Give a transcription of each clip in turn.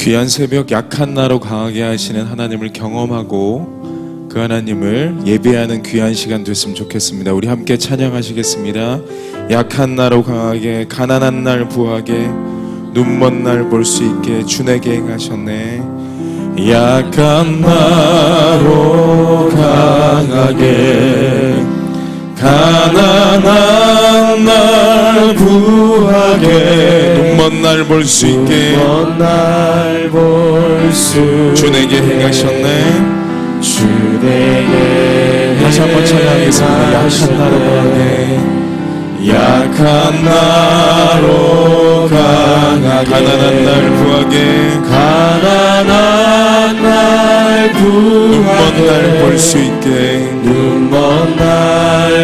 귀한 새벽 약한 나로 강하게 하시는 하나님을 경험하고 그 하나님을 예배하는 귀한 시간 됐으면 좋겠습니다. 우리 함께 찬양하시겠습니다. 약한 나로 강하게, 가난한 날 부하게, 눈먼 날 볼 수 있게 주 내게 행하셨네. 약한 나로 강하게, 가난한 날 부하게, 눈먼 날 볼 수 있게 주 내게 행하셨네. 주 내게 다시 한번 찬양하겠습니다. 약한 나로 강하게, 약한 나로 강하게, 가난한 날 부하게, 가난한 날 부하게, 눈먼 날 볼 수 있게, 눈먼 날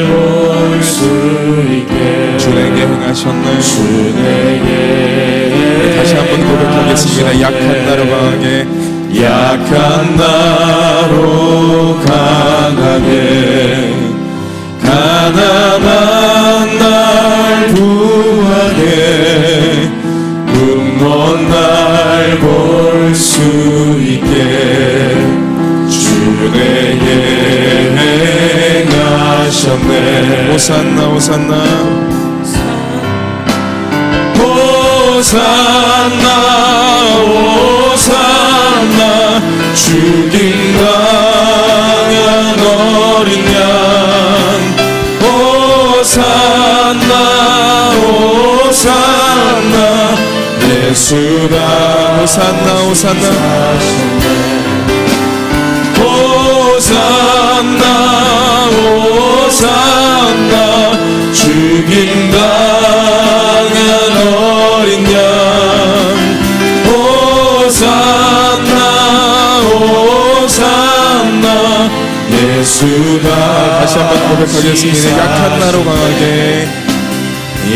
볼 수 있게 주 내게 행하셨네. 주 내게 다시 한번 고백하겠습니다. 약한 나로 강하게, 약한 나로 강하게, 가난한 날 부하게, 눈먼 날 볼 수 있게 주 내게 행하셨네. 호산나 호산나 호산나 호산나, 죽임 당한 어린 양. 호산나 호산나, 예수가 호산나 호산나 호산나 호산나, 죽임 당한 어린 양. 호산나 호산나, 예수가. 다시 한번 고백하겠습니다. 약한 나로 강하게,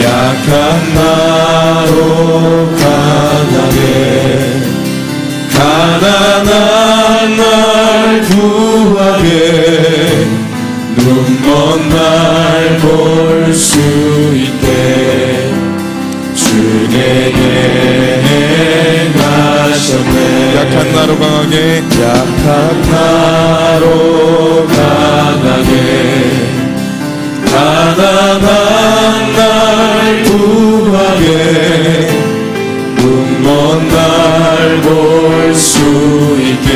약한 나로 강하게, 가난한 날 부하게, 눈먼 날 볼 수 있게 주 내게 행하셨네. 약한 나로 강하게, 약한 나로 강하게, 가난한 날 부하게, 눈먼 날 볼 수 있게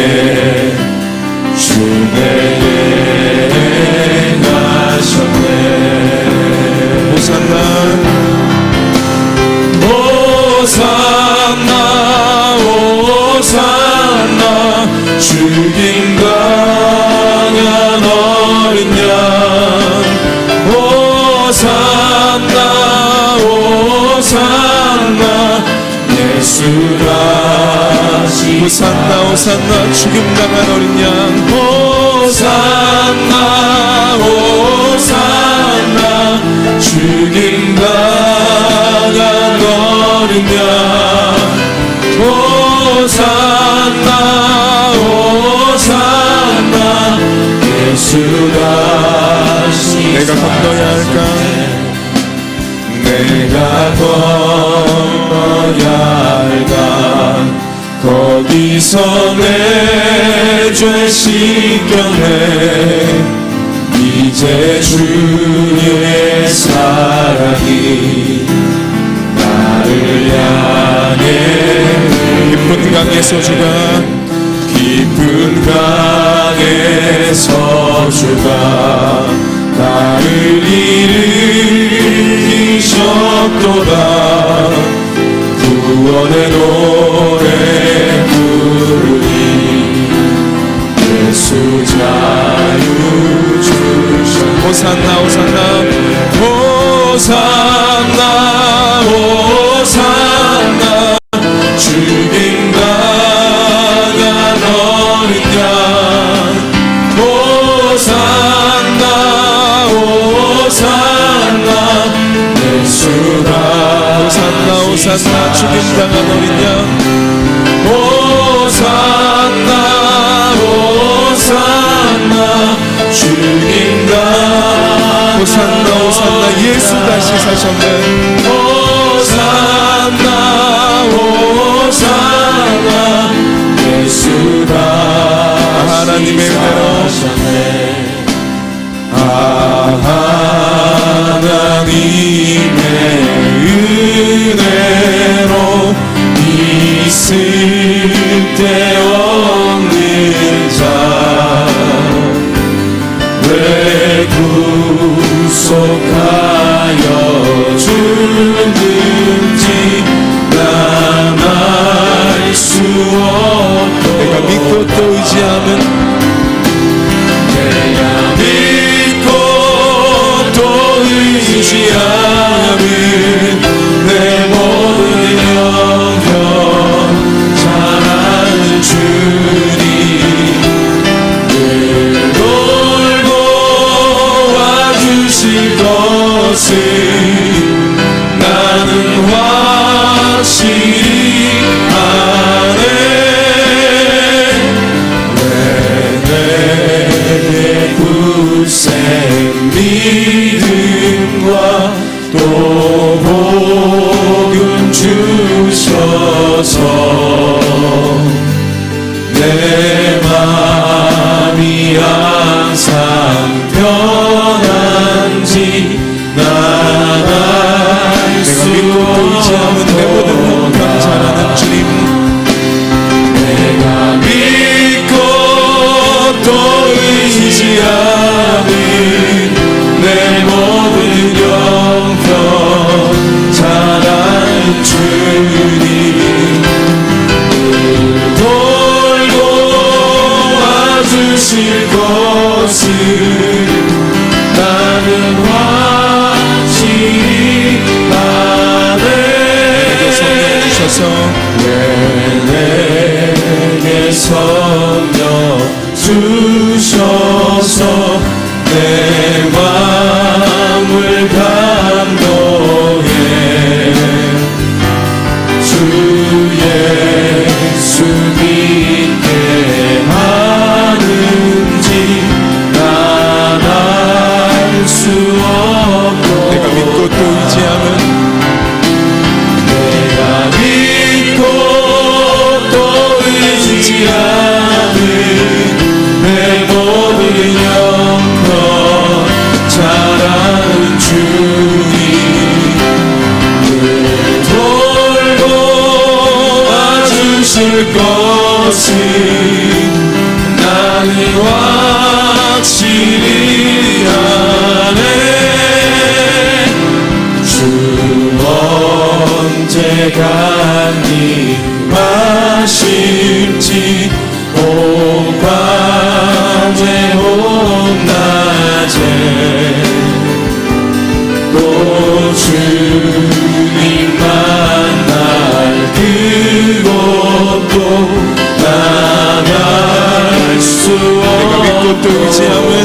주 내게 행하셨네. 호산나 호산나 호산나, 죽임 당한 어린 양. 호산나 호산나, 예수가. 호산나 호산나, 죽임 당한 어린 양. 호산나 호산나, 죽임 당한 어린 양. 호산나 호산나, 예수가. 내가 건너야 할까, 내가 건너야 할까, 거기서 내 죄 씻겨내. 이제 주님의 사랑이 나를 향해, 깊은 강에서 주가, 깊은 강에서 주가 나를 일으키셨도다. 구원의 노래 부르니 예수 자유 주셨네. 호산나 호산나 호산나 호산나, 죽임 당한 어린 양. 호산나 호산나, 예수가. 호산나 호산나, 죽임 당한 어린 양. 호산나 호산나, 죽임 당한. 호산나 호산나, 예수 다시 사셨네. 호산나 호산나, 하나님의 은혜로 하나님의 은혜로 있을 데 없는 자 왜 구속하여 주는지 난 알 수 없고 내가 믿고 또 의지하면 내가 믿고 또 의지하면 내 모든 영혼 잘하는 주님 늘 돌고 와주실 것을 나는 확실히 아네 왜 내게 굳센 믿음과 또 복음 주셔서 내 맘이 항상 편한지 난 알 수 없고 내 모든 형편 잘하는 주님 내가 믿고 또 의지하는 내 모든 영혼 잘하는 주님 돌고 와주실 것을 나는 확실히 아네 왜 내게 성령 주셔서 내 마음을 감동해 주 예수 믿게 하는지 난 알 수 없고 내가 믿고 또 의지하면 내가 믿고 또 의지하는 내 모든 영혼 잘하는 주님 늘 돌고 와주실 것을 나는 확실히 아네 주 언제가 마실지 온 밤에 온 낮에 또 주님 만날 그것도 난 알 수 없고 내가 믿고 또 의지하면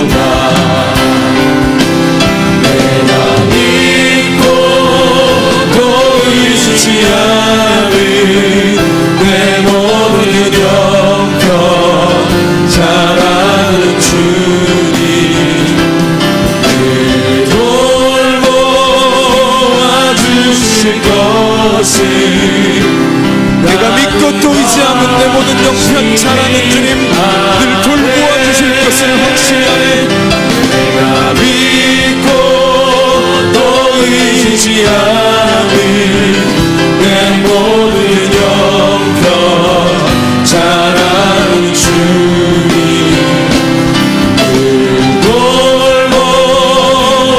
내가 믿고 또 의지하는 내 모든 영혼 잘하는 주님 늘 돌고 와주실 것을 내가 믿고 또 의지하면 내 모든 영혼 잘하는 주님 늘 돌고 와주실 것을 확신하네 내가 믿고 또 의지하는 내 모든 영혼 잘하는 주님 늘 돌고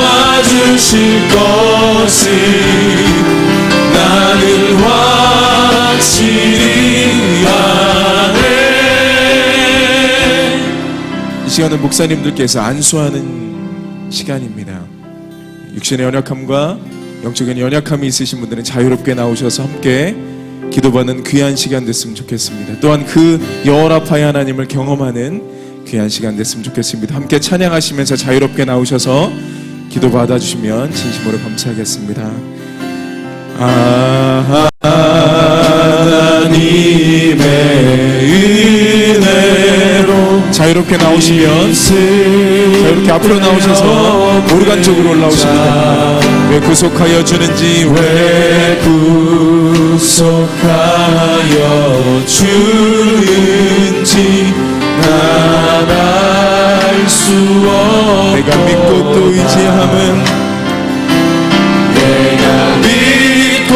와주실 것을 나는 확실히 아네 이 시간은 목사님들께서 안수하는 시간입니다. 육신의 연약함과 영적인 연약함이 있으신 분들은 자유롭게 나오셔서 함께 기도받는 귀한 시간 됐으면 좋겠습니다. 또한 그 여호와의 하나님을 경험하는 귀한 시간 됐으면 좋겠습니다. 함께 찬양하시면서 자유롭게 나오셔서 기도 받아주시면 진심으로 감사하겠습니다. 하나님의 은혜로 자유롭게 나오시면 자유롭게 앞으로 나오셔서 오르간 쪽으로 올라오십니다. 왜 구속하여 주는지 왜 구속하여 주는지 난 의지함은 내가 믿고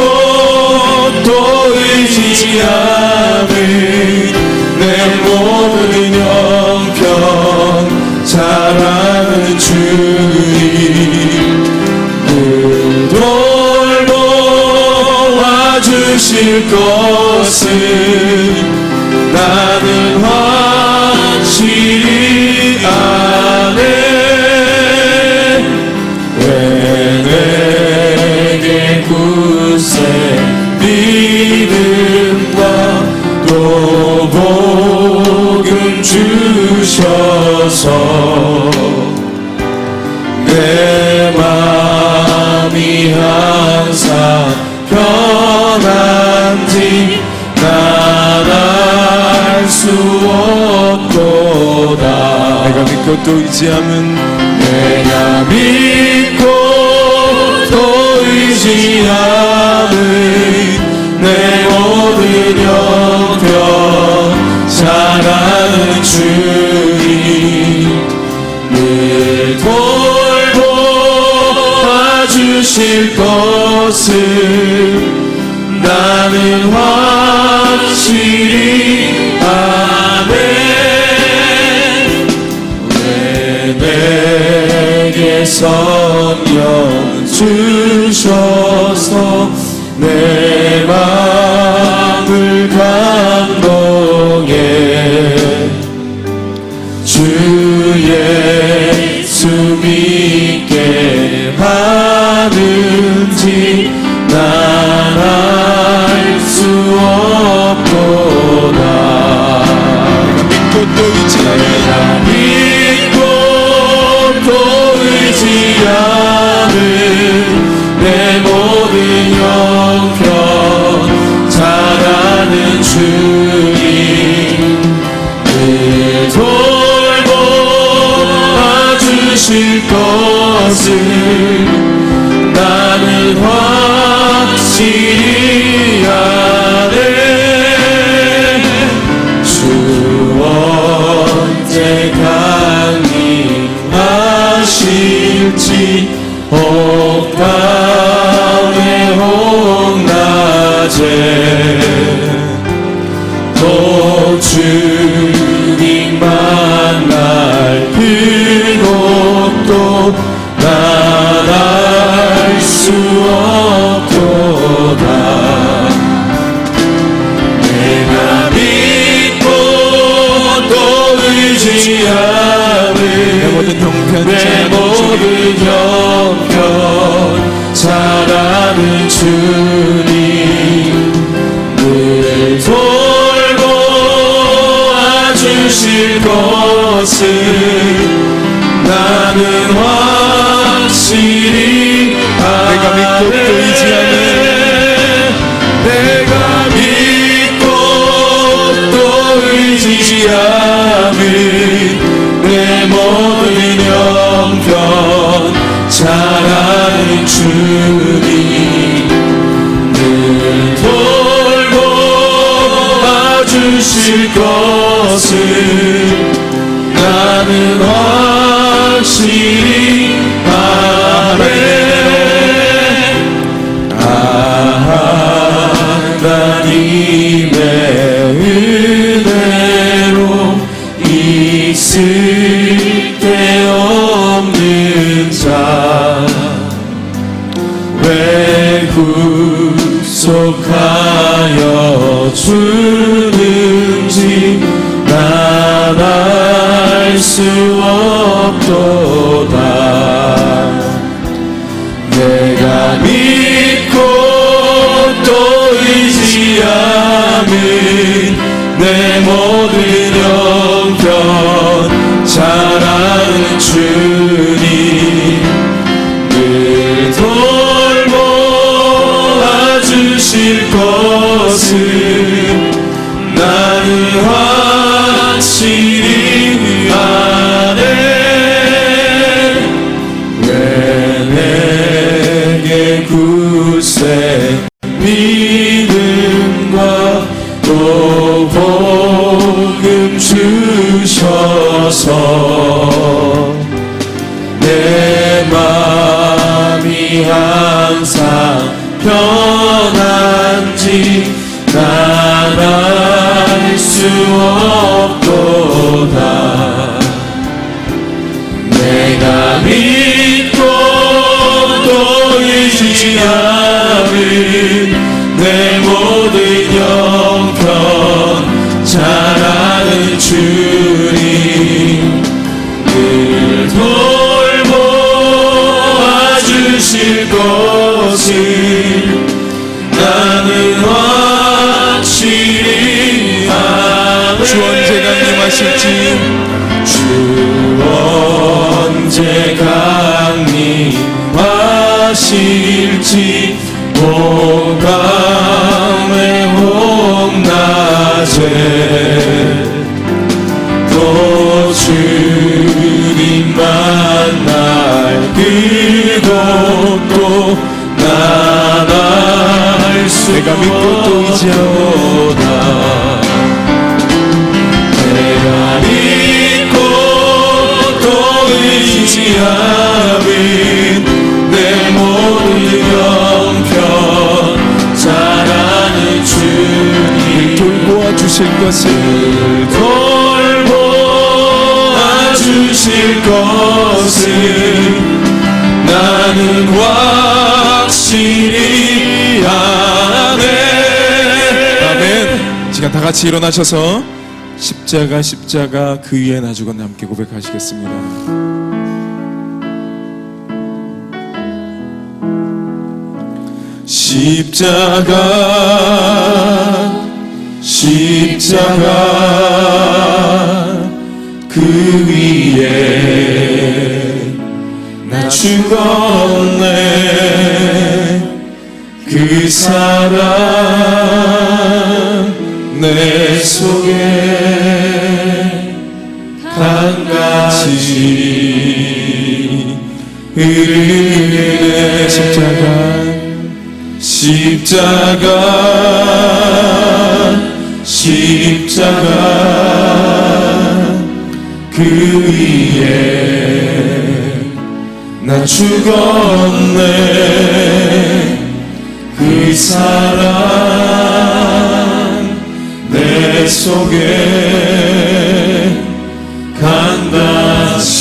또 의지함은 내 모든 형편 잘하는 주님 늘 돌보아 주실 것을 나는 확실히 아네. 왜 내게 굳세 믿음과 또 복음 주셔서 내 마음이 항상 편한지 난 알 수 없도다. 내가 믿고 또 의지함은 내가 믿고 또 의지함은 내 모든 형편 잘하는 주님 늘 돌보아 주실 것을 나는 확실히 아네. 왜 내게 성령 주셔서 내 마음을 감동해 주 예수 믿게 하는지 난 알 수 없도다. 믿고 또 의지함은 내가 믿고 또 의지함은 내 모든 형편 잘하는 주님 늘 돌보아 주실 것을 나는 확실히 아네. 주 언제 강림하실지 혹가에 혹낮에 또 주님 만날 그곳도 난 알 수 없도다. 내가 믿고 또 의지함은 내 모든 형편 내 모든 형편 잘하는 주님 늘 돌보아 주실 것을 나는 확실히 내가 믿고 또 의지함은 내가 믿고 또 의지함은 내 모든 형편 잘하는 주님 늘 돌보아 주실 것을 나는 확실히 아네. 하나님의 은혜로 있을 데 없는 자 왜 구속하여 주는지 난 알 수 없도다. 내가 믿고 또 의지함은 내 모든 형편 잘하는 주님 늘 돌보아 주실 것을 나는 확실히 아네. 왜 내게 굳세 믿음과 또 복음 주셔서 내 마음 말할 수 없도다. 내가 믿고 또 의지하는 내 모든 형편 잘 아는 주님, 늘 돌보아 주실 것을 나는 확실히 아네. 주 언제가 임하실지, 주 언제가 임하실지 홍감의 홍낮에 또 주님 만날 그곳도 난 알 수 내가 믿고 또 의지하노라. 내가 믿고 또 의지하는 내 모든 형편 잘 아는 주님, 돌보아 주실 것을 돌보아 주실 것을 나는 확실히 아네. 아멘. 시간 다 같이 일어나셔서 십자가 십자가 그 위에 나 죽었네 함께 고백하시겠습니다. 십자가 십자가 그 위에 나 죽었네. 그 사랑 내 속에 강같이 흐르네. 십자가 그 위에 나 죽었네. 그 사랑 내 속에 강같이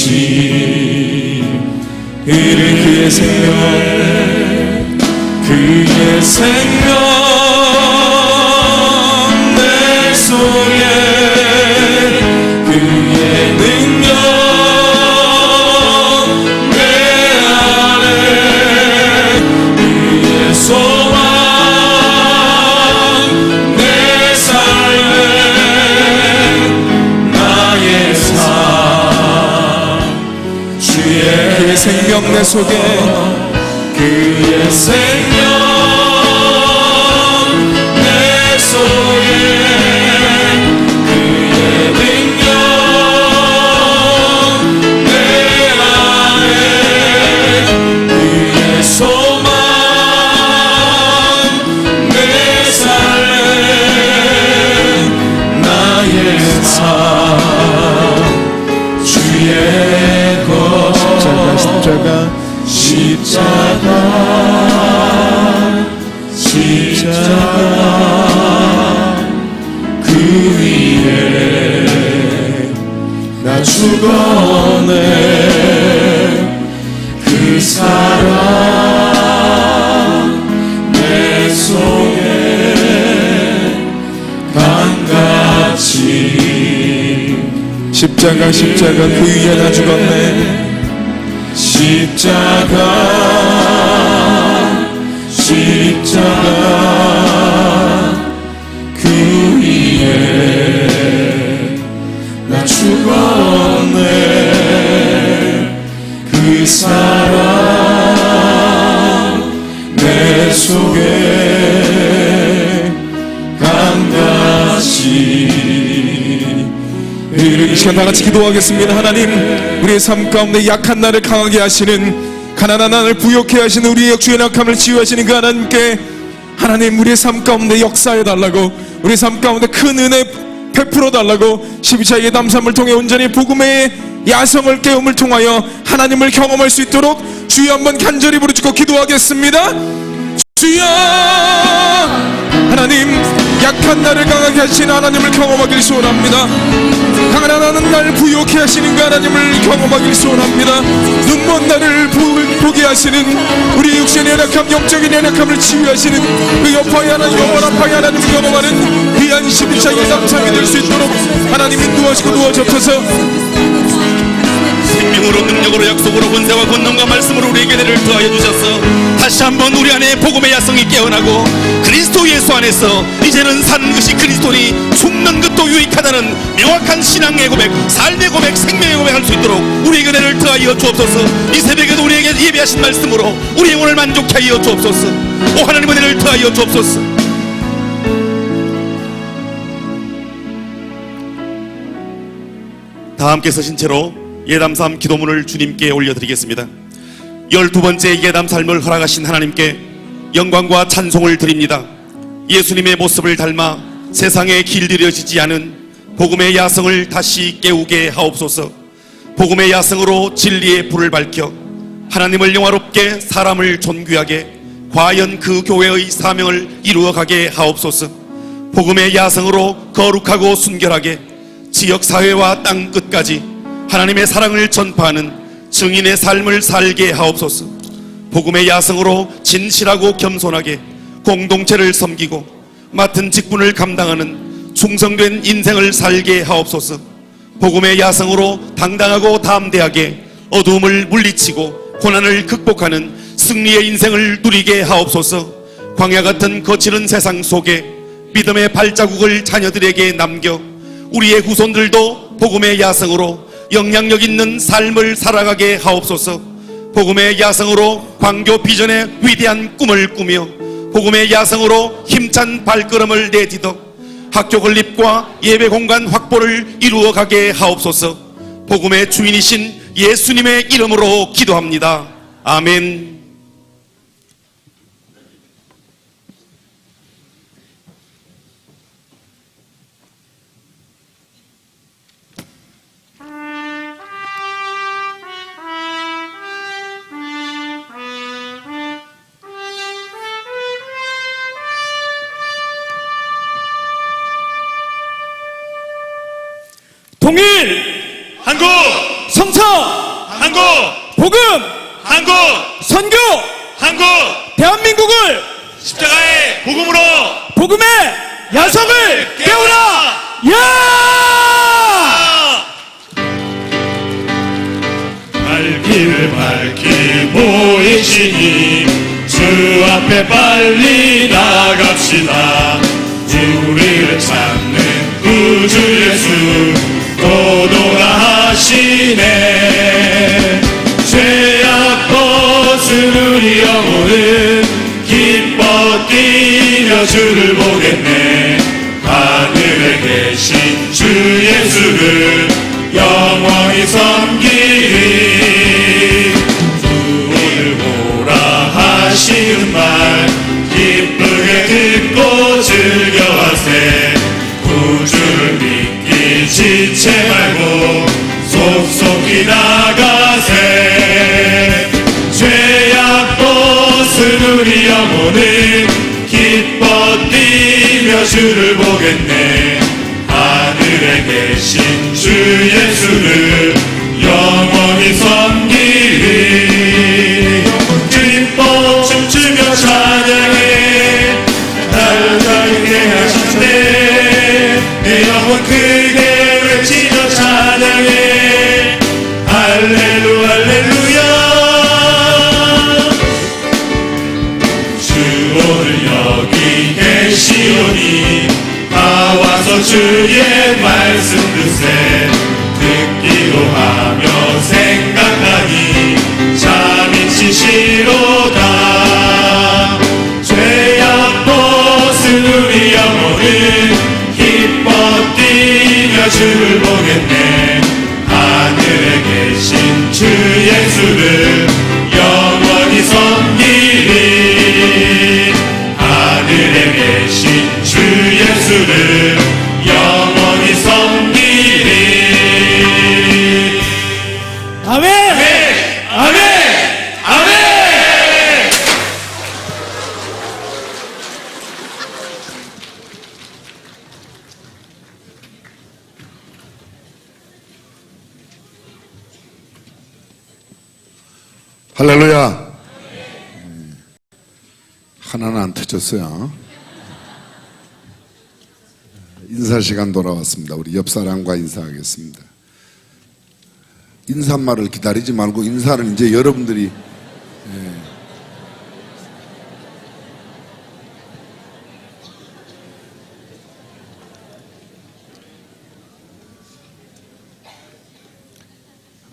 흐르는 그의 생명, 그의 생명 내 속에, 그의 능력 내 안에, 그의 소망 내 삶에, 나의 삶 주의 그의 생명 내 속에, 그의 생명 내 속에, 그의 능력 내 안에, 그의 소망 내 삶에, 나의 삶 주의 것. 십자가 그 위에 나 죽었네. 그 사랑 내 속에 강같이. 십자가 그 위에 나 죽었네. 십자가 그 위에 나 죽었네. 그 사랑 내 속에 강같이. 이 시간 다 같이 기도하겠습니다. 하나님, 우리의 삶 가운데 약한 나를 강하게 하시는, 가난한 나를 부욕해 하시는, 우리의 주의 약함을 치유하시는 그 하나님께, 하나님 우리의 삶 가운데 역사해 달라고, 우리의 삶 가운데 큰 은혜 베풀어 달라고, 십자가의 담삼을 통해 온전히 복음의 야성을 깨움을 통하여 하나님을 경험할 수 있도록 주여 한번 간절히 부르짖고 기도하겠습니다. 주여, 하나님 약한 나를 강하게 하시는 하나님을 경험하길 소원합니다. 가난한 날 부유케 하시는 그 하나님을 경험하길 소원합니다. 눈먼 나를 보게 하시는 우리 육신의 연약함, 영적인 연약함을 치유하시는 그 여파의 하나님, 영원한 파의 하나님을 경험하는 귀한 십자가의 남창이 될 수 있도록 하나님이 도와주시고 도와주옵소서. 생명으로 능력으로 약속으로 권세와 권능과 말씀으로 우리에게 은혜를 더하여 주셔서 다시 한번 우리 안에 복음의 야성이 깨어나고 그리스도 예수 안에서 이제는 사는 것이 그리스도니 죽는 것도 유익하다는 명확한 신앙의 고백, 삶의 고백, 생명의 고백할 수 있도록 우리에게 은혜를 더하여 주옵소서. 이 새벽에도 우리에게 예배하신 말씀으로 우리의 영혼을 만족케 하여 주옵소서. 오 하나님 은혜를 더하여 주옵소서. 다 함께 서신 채로 예담삼 기도문을 주님께 올려드리겠습니다. 12번째 예담삶을 허락하신 하나님께 영광과 찬송을 드립니다. 예수님의 모습을 닮아 세상에 길들여지지 않은 복음의 야성을 다시 깨우게 하옵소서. 복음의 야성으로 진리의 불을 밝혀 하나님을 영화롭게 사람을 존귀하게 과연 그 교회의 사명을 이루어가게 하옵소서. 복음의 야성으로 거룩하고 순결하게 지역사회와 땅 끝까지 하나님의 사랑을 전파하는 증인의 삶을 살게 하옵소서. 복음의 야성으로 진실하고 겸손하게 공동체를 섬기고 맡은 직분을 감당하는 충성된 인생을 살게 하옵소서. 복음의 야성으로 당당하고 담대하게 어두움을 물리치고 고난을 극복하는 승리의 인생을 누리게 하옵소서. 광야 같은 거칠은 세상 속에 믿음의 발자국을 자녀들에게 남겨 우리의 후손들도 복음의 야성으로 영향력 있는 삶을 살아가게 하옵소서. 복음의 야성으로 광교 비전의 위대한 꿈을 꾸며 복음의 야성으로 힘찬 발걸음을 내디뎌 학교 건립과 예배 공간 확보를 이루어가게 하옵소서. 복음의 주인이신 예수님의 이름으로 기도합니다. 아멘. 통일, 한국, 성청, 한국, 복음, 한국, 선교, 한국, 대한민국을 십자가의 복음으로 복음의 야성을 깨우라! 야! 발길을 밝히고 계시니 주 앞에 빨리 나갑시다. 우리를 찾는 구주 예수 또 돌아하시네. 죄악 벗은 우리 영혼은 기뻐 뛰며 주를 보겠네. 하늘에 계신 주 예수를 영원히 섬기리. 구원을 보라 하시는 말 기쁘게 듣고 즐겨하세. 구주를 믿기 지체 말고 속속히 나가세. 죄악 벗은 우리 영혼은 기뻐 뛰며 주를 보겠네. 하늘에 계신 주 예수를 영원히 섬기리. 기뻐 춤추며 찬양해 달달하게 하신대. 내 영혼 크게 외치며 찬양해 할렐루 할렐루야. 주 오늘 여기 계시오니 다 와서 주의 말씀 듣세. 듣기로 하며 생각하니 잠이 치시로다. 죄악 벗은 우리 영혼은 기뻐 뛰며 주를 보겠네. 하늘에 계신 주 예수를 영원히 섬기리. 하늘에 계신 주 예수를 영원히 섬기리. 아멘! 아멘! 아멘! 할렐루야. 하나는 안 터졌어요. 인사 시간 돌아왔습니다. 우리 옆 사람과 인사하겠습니다. 인사말을 기다리지 말고 인사는 이제 여러분들이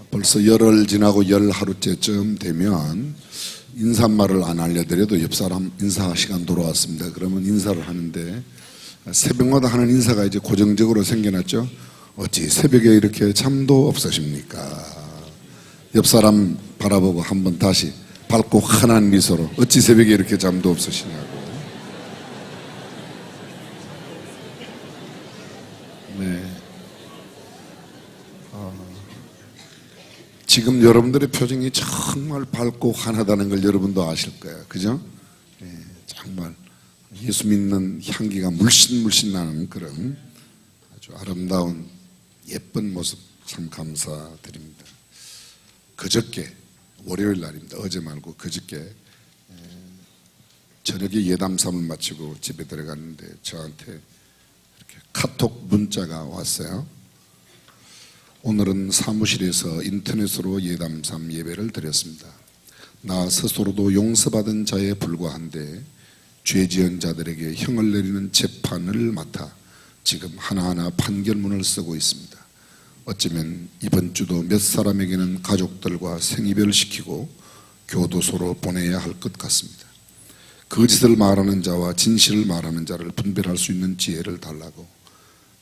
벌써 열흘 지나고 열 하루째쯤 되면 인사말을 안 알려드려도 옆 사람 인사 시간 돌아왔습니다. 그러면 인사를 하는데 새벽마다 하는 인사가 이제 고정적으로 생겨났죠. 어찌 새벽에 이렇게 잠도 없으십니까? 옆 사람 바라보고 한번 다시 밝고 환한 미소로 어찌 새벽에 이렇게 잠도 없으시냐고. 네. 지금 여러분들의 표정이 정말 밝고 환하다는 걸 여러분도 아실 거예요. 그죠? 네, 정말 예수 믿는 향기가 물씬 나는 그런 아주 아름다운 예쁜 모습 참 감사드립니다. 그저께 월요일 날입니다. 어제 말고 그저께 저녁에 예담삼을 마치고 집에 들어갔는데 저한테 이렇게 카톡 문자가 왔어요. 오늘은 사무실에서 인터넷으로 예담삼 예배를 드렸습니다. 나 스스로도 용서받은 자에 불과한데 죄 지은 자들에게 형을 내리는 재판을 맡아 지금 하나하나 판결문을 쓰고 있습니다. 어쩌면 이번 주도 몇 사람에게는 가족들과 생이별시키고 교도소로 보내야 할 것 같습니다. 거짓을 말하는 자와 진실을 말하는 자를 분별할 수 있는 지혜를 달라고.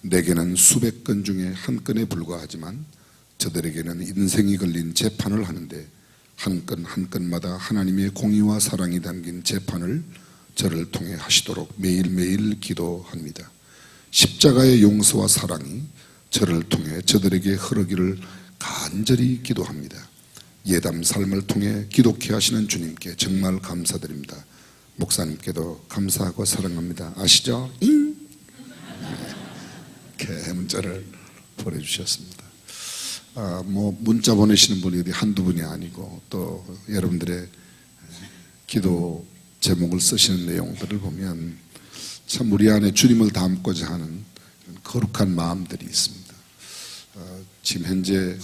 내게는 수백 건 중에 한 건에 불과하지만 저들에게는 인생이 걸린 재판을 하는데 한 건 한 건마다 하나님의 공의와 사랑이 담긴 재판을 저를 통해 하시도록 매일매일 기도합니다. 십자가의 용서와 사랑이 저를 통해 저들에게 흐르기를 간절히 기도합니다. 예담 삶을 통해 기독케 하시는 주님께 정말 감사드립니다. 목사님께도 감사하고 사랑합니다. 아시죠? 이렇게 문자를 보내주셨습니다. 문자 보내시는 분이 어디 한두 분이 아니고 또 여러분들의 기도 제목을 쓰시는 내용들을 보면 참 우리 안에 주님을 담고자 하는 거룩한 마음들이 있습니다. 지금 현재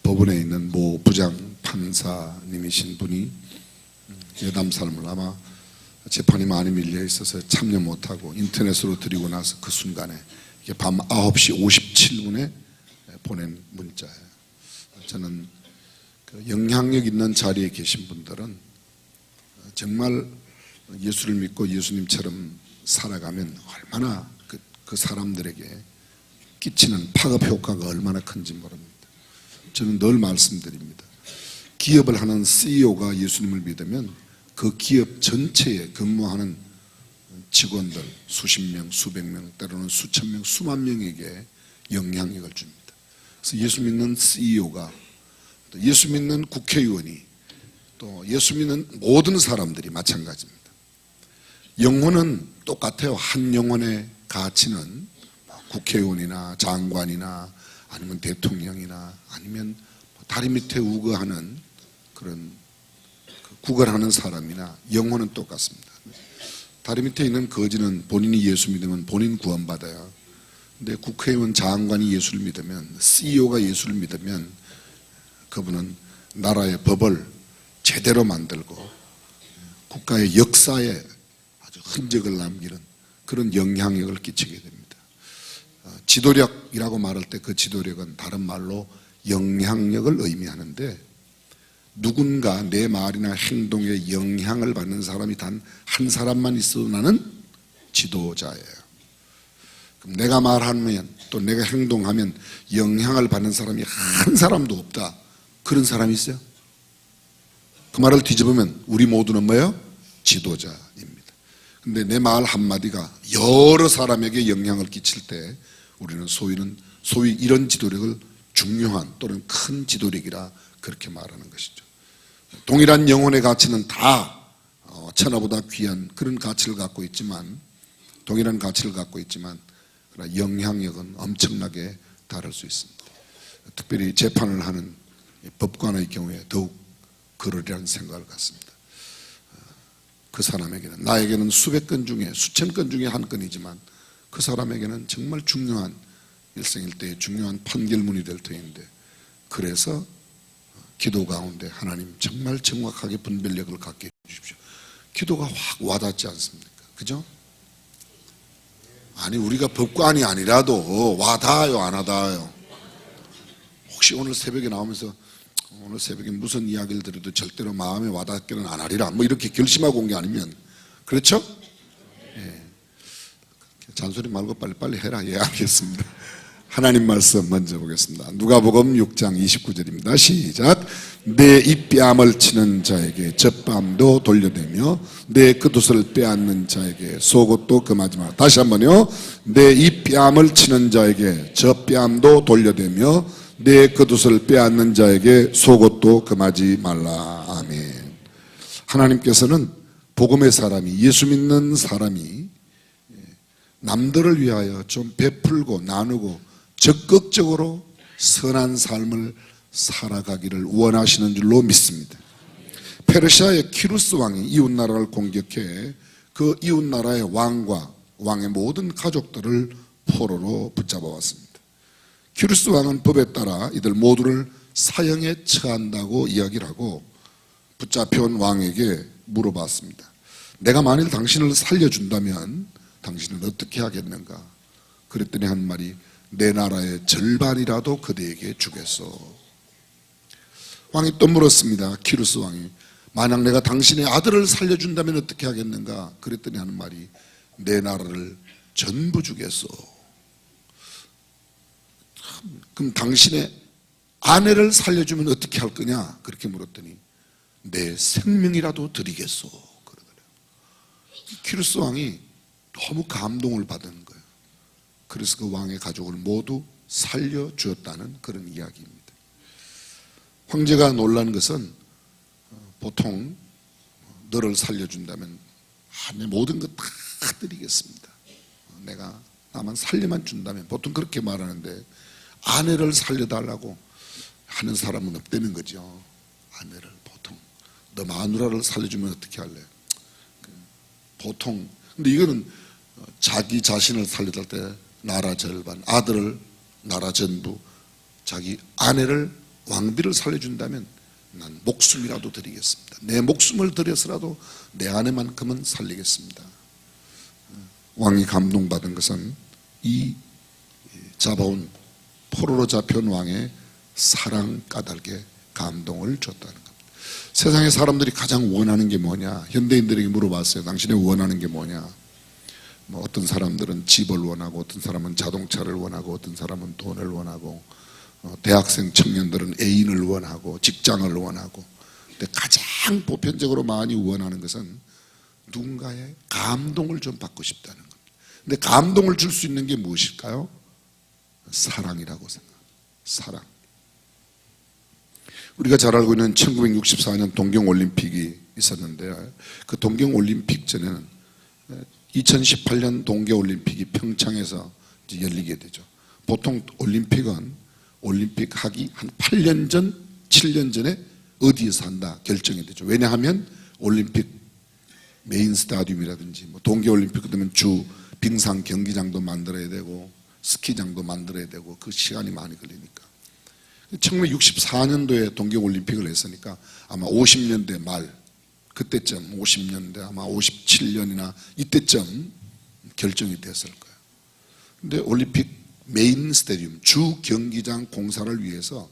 법원에 있는 모 부장 판사님이신 분이 예담 삶을 아마 재판이 많이 밀려 있어서 참여 못하고 인터넷으로 드리고 나서 그 순간에 밤 9시 57분에 보낸 문자예요. 저는 그 영향력 있는 자리에 계신 분들은 정말 예수를 믿고 예수님처럼 살아가면 얼마나 그 사람들에게 끼치는 파급 효과가 얼마나 큰지 모릅니다. 저는 늘 말씀드립니다. 기업을 하는 CEO가 예수님을 믿으면 그 기업 전체에 근무하는 직원들 수십 명, 수백 명, 때로는 수천 명, 수만 명에게 영향력을 줍니다. 그래서 예수 믿는 CEO가 또 예수 믿는 국회의원이 또 예수 믿는 모든 사람들이 마찬가지입니다. 영혼은 똑같아요. 한 영혼의 가치는 국회의원이나 장관이나 아니면 대통령이나 아니면 다리 밑에 우거하는 그런 구걸하는 사람이나 영혼은 똑같습니다. 다리 밑에 있는 거지는 본인이 예수 믿으면 본인 구원받아요. 근데 국회의원 장관이 예수를 믿으면 CEO가 예수를 믿으면 그분은 나라의 법을 제대로 만들고 국가의 역사에 아주 흔적을 남기는 그런 영향력을 끼치게 됩니다. 지도력이라고 말할 때 그 지도력은 다른 말로 영향력을 의미하는데 누군가 내 말이나 행동에 영향을 받는 사람이 단 한 사람만 있어도 나는 지도자예요. 그럼 내가 말하면 또 내가 행동하면 영향을 받는 사람이 한 사람도 없다. 그런 사람이 있어요? 그 말을 뒤집으면 우리 모두는 뭐예요? 지도자입니다. 근데 내 말 한마디가 여러 사람에게 영향을 끼칠 때 우리는 소위 이런 지도력을 중요한 또는 큰 지도력이라 그렇게 말하는 것이죠. 동일한 영혼의 가치는 다 천하보다 귀한 그런 가치를 갖고 있지만 동일한 가치를 갖고 있지만 그러나 영향력은 엄청나게 다를 수 있습니다. 특별히 재판을 하는 법관의 경우에 더욱 그러리라는 생각을 갖습니다. 그 사람에게는, 나에게는 수백 건 중에 수천 건 중에 한 건이지만 그 사람에게는 정말 중요한 일생일대의 중요한 판결문이 될 터인데, 그래서 기도 가운데 하나님 정말 정확하게 분별력을 갖게 해주십시오. 기도가 확 와닿지 않습니까? 그죠? 아니, 우리가 법관이 아니라도 와닿아요, 안 와닿아요? 혹시 오늘 새벽에 나오면서 오늘 새벽에 무슨 이야기를 드려도 절대로 마음에 와닿기는 안 하리라, 뭐 이렇게 결심하고 온 게 아니면, 그렇죠? 예. 잔소리 말고 빨리빨리 해라. 예, 알겠습니다. 하나님 말씀 먼저 보겠습니다. 누가복음 6장 29절입니다. 시작. 내 입뺨을 치는 자에게 젖밤도 돌려대며 내 겉옷을 빼앗는 자에게 속옷도 금하지 마라. 다시 한번요. 내 입뺨을 치는 자에게 젖뺨도 돌려대며 내 겉옷을 빼앗는 자에게 속옷도 금하지 말라. 아멘. 하나님께서는 복음의 사람이, 예수 믿는 사람이 남들을 위하여 좀 베풀고 나누고 적극적으로 선한 삶을 살아가기를 원하시는 줄로 믿습니다. 페르시아의 키루스 왕이 이웃나라를 공격해 그 이웃나라의 왕과 왕의 모든 가족들을 포로로 붙잡아 왔습니다. 키루스 왕은 법에 따라 이들 모두를 사형에 처한다고 이야기를 하고 붙잡혀온 왕에게 물어봤습니다. 내가 만일 당신을 살려준다면 당신은 어떻게 하겠는가? 그랬더니 한 말이, 내 나라의 절반이라도 그대에게 주겠소. 왕이 또 물었습니다. 키루스 왕이, 만약 내가 당신의 아들을 살려준다면 어떻게 하겠는가? 그랬더니 하는 말이, 내 나라를 전부 주겠소. 그럼 당신의 아내를 살려주면 어떻게 할 거냐? 그렇게 물었더니 내 생명이라도 드리겠소. 그러더래요. 키루스 왕이 너무 감동을 받은 거예요. 그래서 그 왕의 가족을 모두 살려주었다는 그런 이야기입니다. 황제가 놀란 것은 보통 너를 살려준다면 내 모든 것 다 드리겠습니다. 내가 나만 살려만 준다면, 보통 그렇게 말하는데 아내를 살려달라고 하는 사람은 없다는 거죠. 아내를 보통 너 마누라를 살려주면 어떻게 할래? 보통. 근데 이거는 자기 자신을 살려달 때 나라 절반, 아들을 나라 전부, 자기 아내를, 왕비를 살려준다면 난 목숨이라도 드리겠습니다. 내 목숨을 들여서라도 내 아내만큼은 살리겠습니다. 왕이 감동받은 것은 이 잡아온, 포로로 잡혀온 왕의 사랑 까닭에 감동을 줬다는 겁니다. 세상의 사람들이 가장 원하는 게 뭐냐? 현대인들에게 물어봤어요. 당신이 원하는 게 뭐냐? 뭐 어떤 사람들은 집을 원하고, 어떤 사람은 자동차를 원하고, 어떤 사람은 돈을 원하고, 대학생 청년들은 애인을 원하고, 직장을 원하고. 근데 가장 보편적으로 많이 원하는 것은 누군가의 감동을 좀 받고 싶다는 겁니다. 근데 감동을 줄 수 있는 게 무엇일까요? 사랑이라고 생각합니다. 사랑. 우리가 잘 알고 있는 1964년 동경올림픽이 있었는데, 그 동경올림픽 전에는 2018년 동계올림픽이 평창에서 이제 열리게 되죠. 보통 올림픽은 올림픽 하기 한 8년 전, 7년 전에 어디에서 한다 결정이 되죠. 왜냐하면 올림픽 메인 스타디움이라든지, 뭐 동계올림픽 그러면 주 빙상 경기장도 만들어야 되고 스키장도 만들어야 되고 그 시간이 많이 걸리니까. 1964년도에 동계올림픽을 했으니까 아마 50년대 말, 그때쯤 50년대 아마 57년이나 이때쯤 결정이 됐을 거예요. 근데 올림픽 메인 스타디움, 주 경기장 공사를 위해서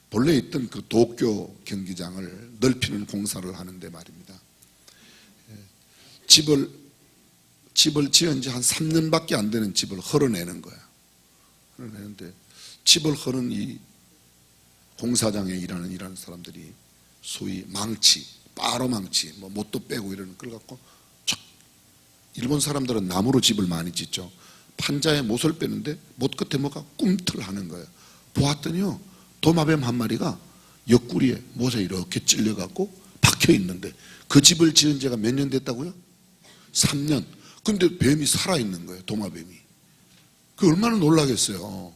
본래 있던 그 도쿄 경기장을 넓히는 공사를 하는데 말입니다. 집을 지은 지 한 3년밖에 안 되는 집을 헐어내는 거야. 헐어내는데 집을 헐은 이 공사장에 일하는 사람들이 소위 망치, 빠로 망치, 뭐 못도 빼고 이러는 걸 갖고 촥. 일본 사람들은 나무로 집을 많이 짓죠. 판자에 못을 빼는데 못 끝에 뭐가 꿈틀하는 거예요. 보았더니요, 도마뱀 한 마리가 옆구리에 못에 이렇게 찔려갖고 박혀 있는데, 그 집을 지은 지가 몇 년 됐다고요? 3년. 근데 뱀이 살아있는 거예요, 도마뱀이. 그 얼마나 놀라겠어요.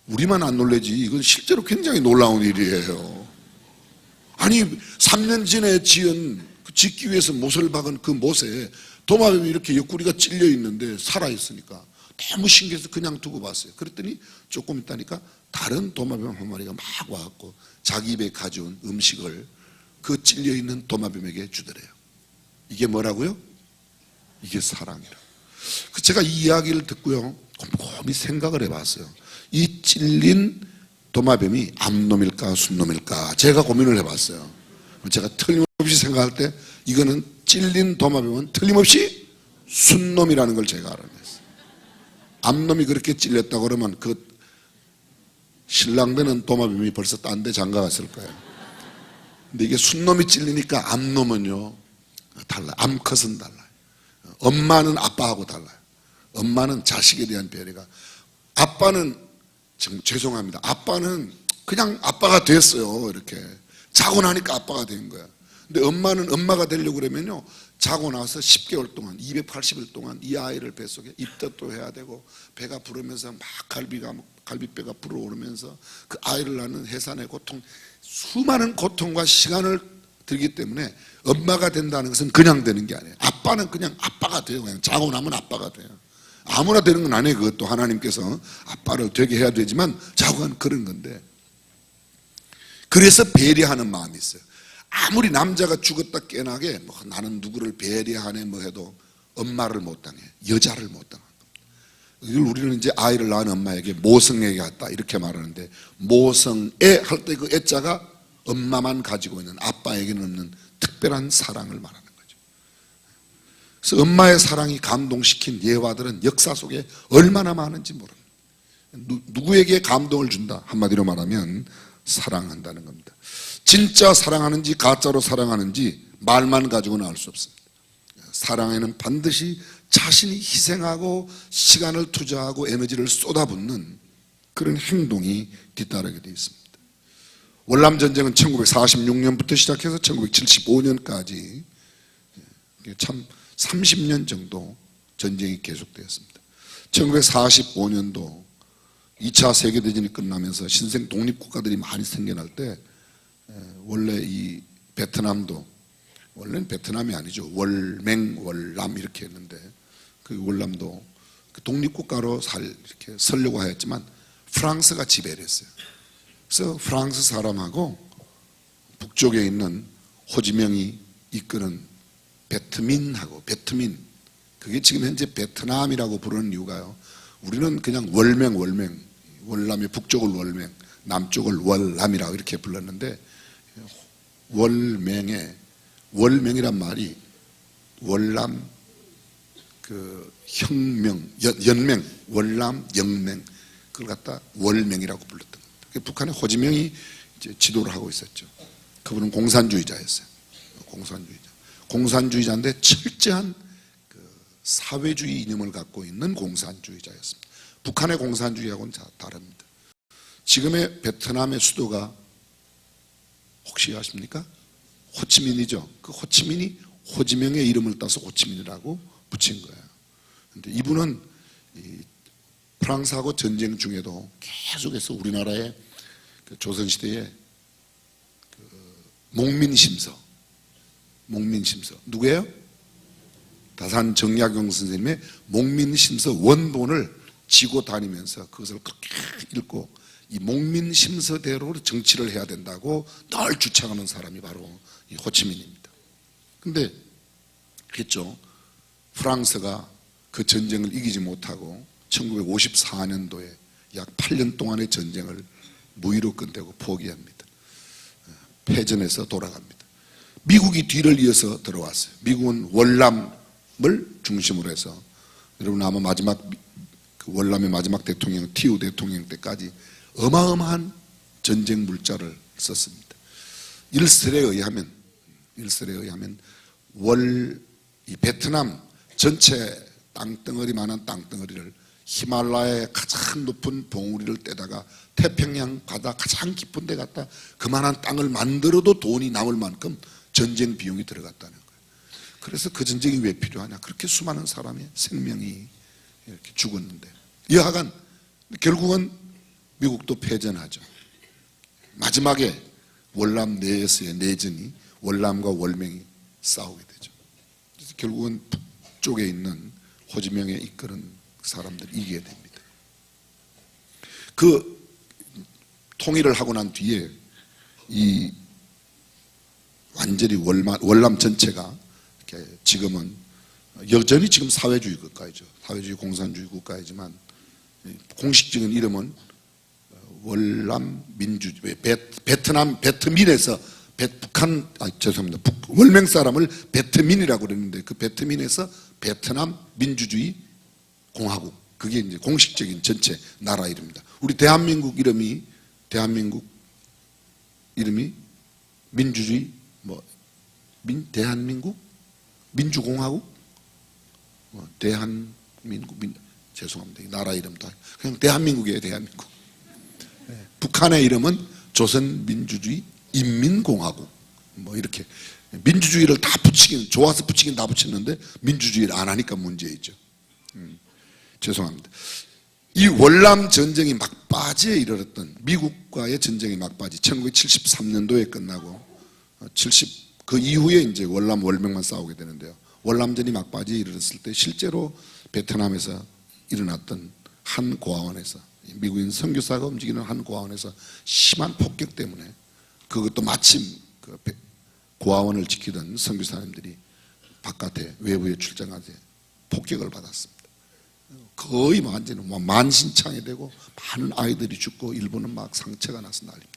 우리만 안 놀라지 이건 실제로 굉장히 놀라운 일이에요. 아니 3년 전에 짓기 위해서 못을 박은 그 못에 도마뱀이 이렇게 옆구리가 찔려 있는데 살아있으니까 너무 신기해서 그냥 두고 봤어요. 그랬더니 조금 있다니까 다른 도마뱀 한 마리가 막 와갖고 자기 입에 가져온 음식을 그 찔려 있는 도마뱀에게 주더래요. 이게 뭐라고요? 이게 사랑이라. 제가 이 이야기를 듣고요 곰곰이 생각을 해봤어요. 이 찔린 도마뱀이 암놈일까 순놈일까 제가 고민을 해봤어요. 제가 틀림없이 생각할 때 이거는 찔린 도마뱀은 틀림없이 순놈이라는 걸 제가 알아냈어요. 암놈이 그렇게 찔렸다고 그러면 그 신랑되는 도마뱀이 벌써 딴 데 장가갔을 거예요. 근데 이게 순놈이 찔리니까 암놈은요 달라요. 암컷은 달라요. 엄마는 아빠하고 달라요. 엄마는 자식에 대한 배려가, 아빠는 지금 죄송합니다. 아빠는 그냥 아빠가 됐어요. 이렇게 자고 나니까 아빠가 된 거야. 근데 엄마는 엄마가 되려고 그러면요 자고 나서 10개월 동안 280일 동안 이 아이를 뱃속에 입덧도 해야 되고 배가 부르면서 막 갈비뼈가 불어오르면서 그 아이를 낳는 해산의 고통, 수많은 고통과 시간을 들기 때문에 엄마가 된다는 것은 그냥 되는 게 아니에요. 아빠는 그냥 아빠가 돼요. 그냥 자고 나면 아빠가 돼요. 아무나 되는 건 아니에요. 그것도 하나님께서 아빠를 되게 해야 되지만 자고 가는 그런 건데, 그래서 배려하는 마음이 있어요. 아무리 남자가 죽었다 깨나게 뭐 나는 누구를 배려하네 뭐 해도 엄마를 못 당해, 여자를 못 당한 겁니다. 이걸 우리는 이제 아이를 낳은 엄마에게 모성애가 같다 이렇게 말하는데, 모성애 할 때 그 애자가 엄마만 가지고 있는, 아빠에게는 없는 특별한 사랑을 말하는 거죠. 그래서 엄마의 사랑이 감동시킨 예화들은 역사 속에 얼마나 많은지 모릅니다. 누구에게 감동을 준다? 한마디로 말하면 사랑한다는 겁니다. 진짜 사랑하는지 가짜로 사랑하는지 말만 가지고는 알 수 없습니다. 사랑에는 반드시 자신이 희생하고 시간을 투자하고 에너지를 쏟아붓는 그런 행동이 뒤따르게 되어 있습니다. 월남전쟁은 1946년부터 시작해서 1975년까지 참 30년 정도 전쟁이 계속되었습니다. 1945년도 2차 세계대전이 끝나면서 신생 독립국가들이 많이 생겨날 때 원래 이 베트남도, 원래는 베트남이 아니죠, 월맹, 월남 이렇게 했는데 그 월남도 독립국가로 이렇게 서려고 하였지만 프랑스가 지배를 했어요. 그래서 프랑스 사람하고 북쪽에 있는 호지명이 이끄는 베트민하고, 베트민, 그게 지금 현재 베트남이라고 부르는 이유가요, 우리는 그냥 월맹, 월남의 북쪽을 월맹, 남쪽을 월남이라고 이렇게 불렀는데, 월맹이란 말이 월남 그 혁명, 연맹, 월남, 영맹, 그걸 갖다 월맹이라고 불렀던 겁니다. 북한의 호지명이 이제 지도를 하고 있었죠. 그분은 공산주의자였어요. 공산주의자인데 철저한 그 사회주의 이념을 갖고 있는 공산주의자였습니다. 북한의 공산주의하고는 다릅니다. 지금의 베트남의 수도가 혹시 아십니까? 호치민이죠. 그 호치민이 호지명의 이름을 따서 호치민이라고 붙인 거예요. 근데 이분은 프랑스하고 전쟁 중에도 계속해서 우리나라의 그 조선시대에 그 목민심서 누구예요? 다산 정약용 선생님의 목민심서 원본을 지고 다니면서 그것을 그렇게 읽고 이 목민심서대로 정치를 해야 된다고 늘 주창하는 사람이 바로 이 호치민입니다. 근데 그랬죠. 프랑스가 그 전쟁을 이기지 못하고 1954년도에 약 8년 동안의 전쟁을 무위로 끝내고 포기합니다. 패전해서 돌아갑니다. 미국이 뒤를 이어서 들어왔어요. 미국은 월남을 중심으로 해서, 여러분 아마 마지막 그 월남의 마지막 대통령 티우 대통령 때까지 어마어마한 전쟁 물자를 썼습니다. 일설에 의하면 이 베트남 전체 땅덩어리만한 땅덩어리를 히말라야의 가장 높은 봉우리를 떼다가 태평양 바다 가장 깊은 데 갔다 그만한 땅을 만들어도 돈이 남을 만큼 전쟁 비용이 들어갔다는 거예요. 그래서 그 전쟁이 왜 필요하냐, 그렇게 수많은 사람의 생명이 이렇게 죽었는데, 여하간 결국은 미국도 패전하죠. 마지막에 월남 내에서의 내전이 월남과 월맹이 싸우게 되죠. 그래서 결국은 북쪽에 있는 호지명에 이끄는 사람들이 이기게 됩니다. 그 통일을 하고 난 뒤에 이 완전히 월남 전체가 이렇게 지금은 여전히 지금 사회주의 국가이죠. 사회주의 공산주의 국가이지만 공식적인 이름은 월남 민주주의, 베트남 베트민에서 죄송합니다. 월맹 사람을 베트민이라고 그랬는데 그 베트민에서 베트남 민주주의 공화국, 그게 이제 공식적인 전체 나라 이름입니다. 우리 대한민국 이름이 민주주의 대한민국 민주공화국 대한민국 죄송합니다. 이 나라 이름도 그냥 대한민국이에요. 대한민국. 북한의 이름은 조선민주주의 인민공화국. 뭐 이렇게 민주주의를 다 붙이긴 좋아서 붙이긴 다 붙였는데 민주주의를 안 하니까 문제이죠. 죄송합니다. 이 월남 전쟁이 막바지에 이르렀던 미국과의 전쟁이 막바지 1973년도에 끝나고 그 이후에 이제 월남 월맹만 싸우게 되는데요. 월남전이 막바지에 이르렀을 때 실제로 베트남에서 일어났던 한 고아원에서 미국인 선교사가 움직이는 한 고아원에서 심한 폭격 때문에 그것도 마침 그 고아원을 지키던 선교사님들이 바깥에 외부에 출장하되 폭격을 받았습니다. 거의 완전히 만신창이 되고 많은 아이들이 죽고 일부는 막 상처가 나서 난립니다.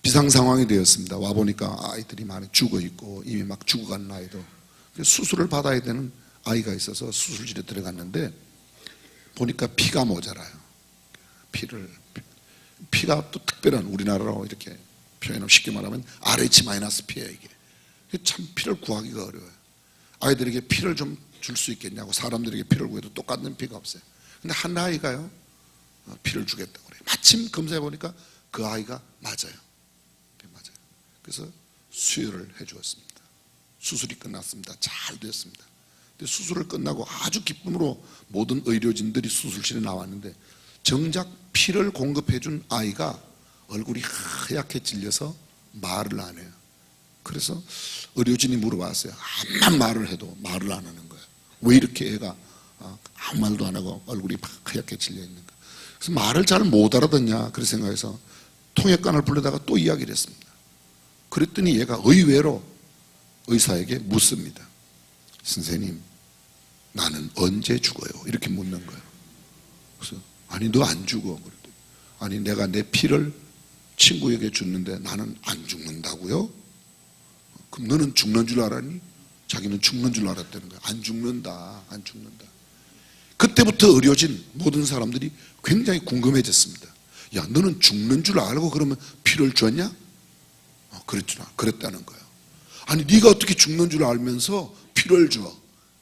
비상 상황이 되었습니다. 와 보니까 아이들이 많이 죽어 있고 이미 막 죽어간 아이도 수술을 받아야 되는 아이가 있어서 수술실에 들어갔는데 보니까 피가 모자라요. 피가 또 특별한 우리나라로 이렇게 표현하면 쉽게 말하면 RH-P예요. 이게 참 피를 구하기가 어려워요. 아이들에게 피를 좀 줄 수 있겠냐고 사람들에게 피를 구해도 똑같은 피가 없어요. 근데 한 아이가요 피를 주겠다고 그래요. 마침 검사해 보니까 그 아이가 맞아요. 그래서 수혈을 해 주었습니다. 수술이 끝났습니다. 잘 됐습니다. 근데 수술을 끝나고 아주 기쁨으로 모든 의료진들이 수술실에 나왔는데 정작 피를 공급해 준 아이가 얼굴이 하얗게 질려서 말을 안 해요. 그래서 의료진이 물어봤어요. 암만 말을 해도 말을 안 하는 거예요. 왜 이렇게 애가 아무 말도 안 하고 얼굴이 하얗게 질려 있는가. 그래서 말을 잘 못 알아듣냐 그렇게 생각해서 통역관을 불러다가 또 이야기를 했습니다. 그랬더니 얘가 의외로 의사에게 묻습니다. 선생님, 나는 언제 죽어요? 이렇게 묻는 거예요. 그래서 아니 너 안 죽어. 그랬더니 아니 내가 내 피를 친구에게 줬는데 나는 안 죽는다고요? 그럼 너는 죽는 줄 알았니? 자기는 죽는 줄 알았다는 거야. 안 죽는다. 그때부터 의료진 모든 사람들이 굉장히 궁금해졌습니다. 야, 너는 죽는 줄 알고 그러면 피를 줬냐? 그랬다는 거예요. 아니 네가 어떻게 죽는 줄 알면서 피를 줘?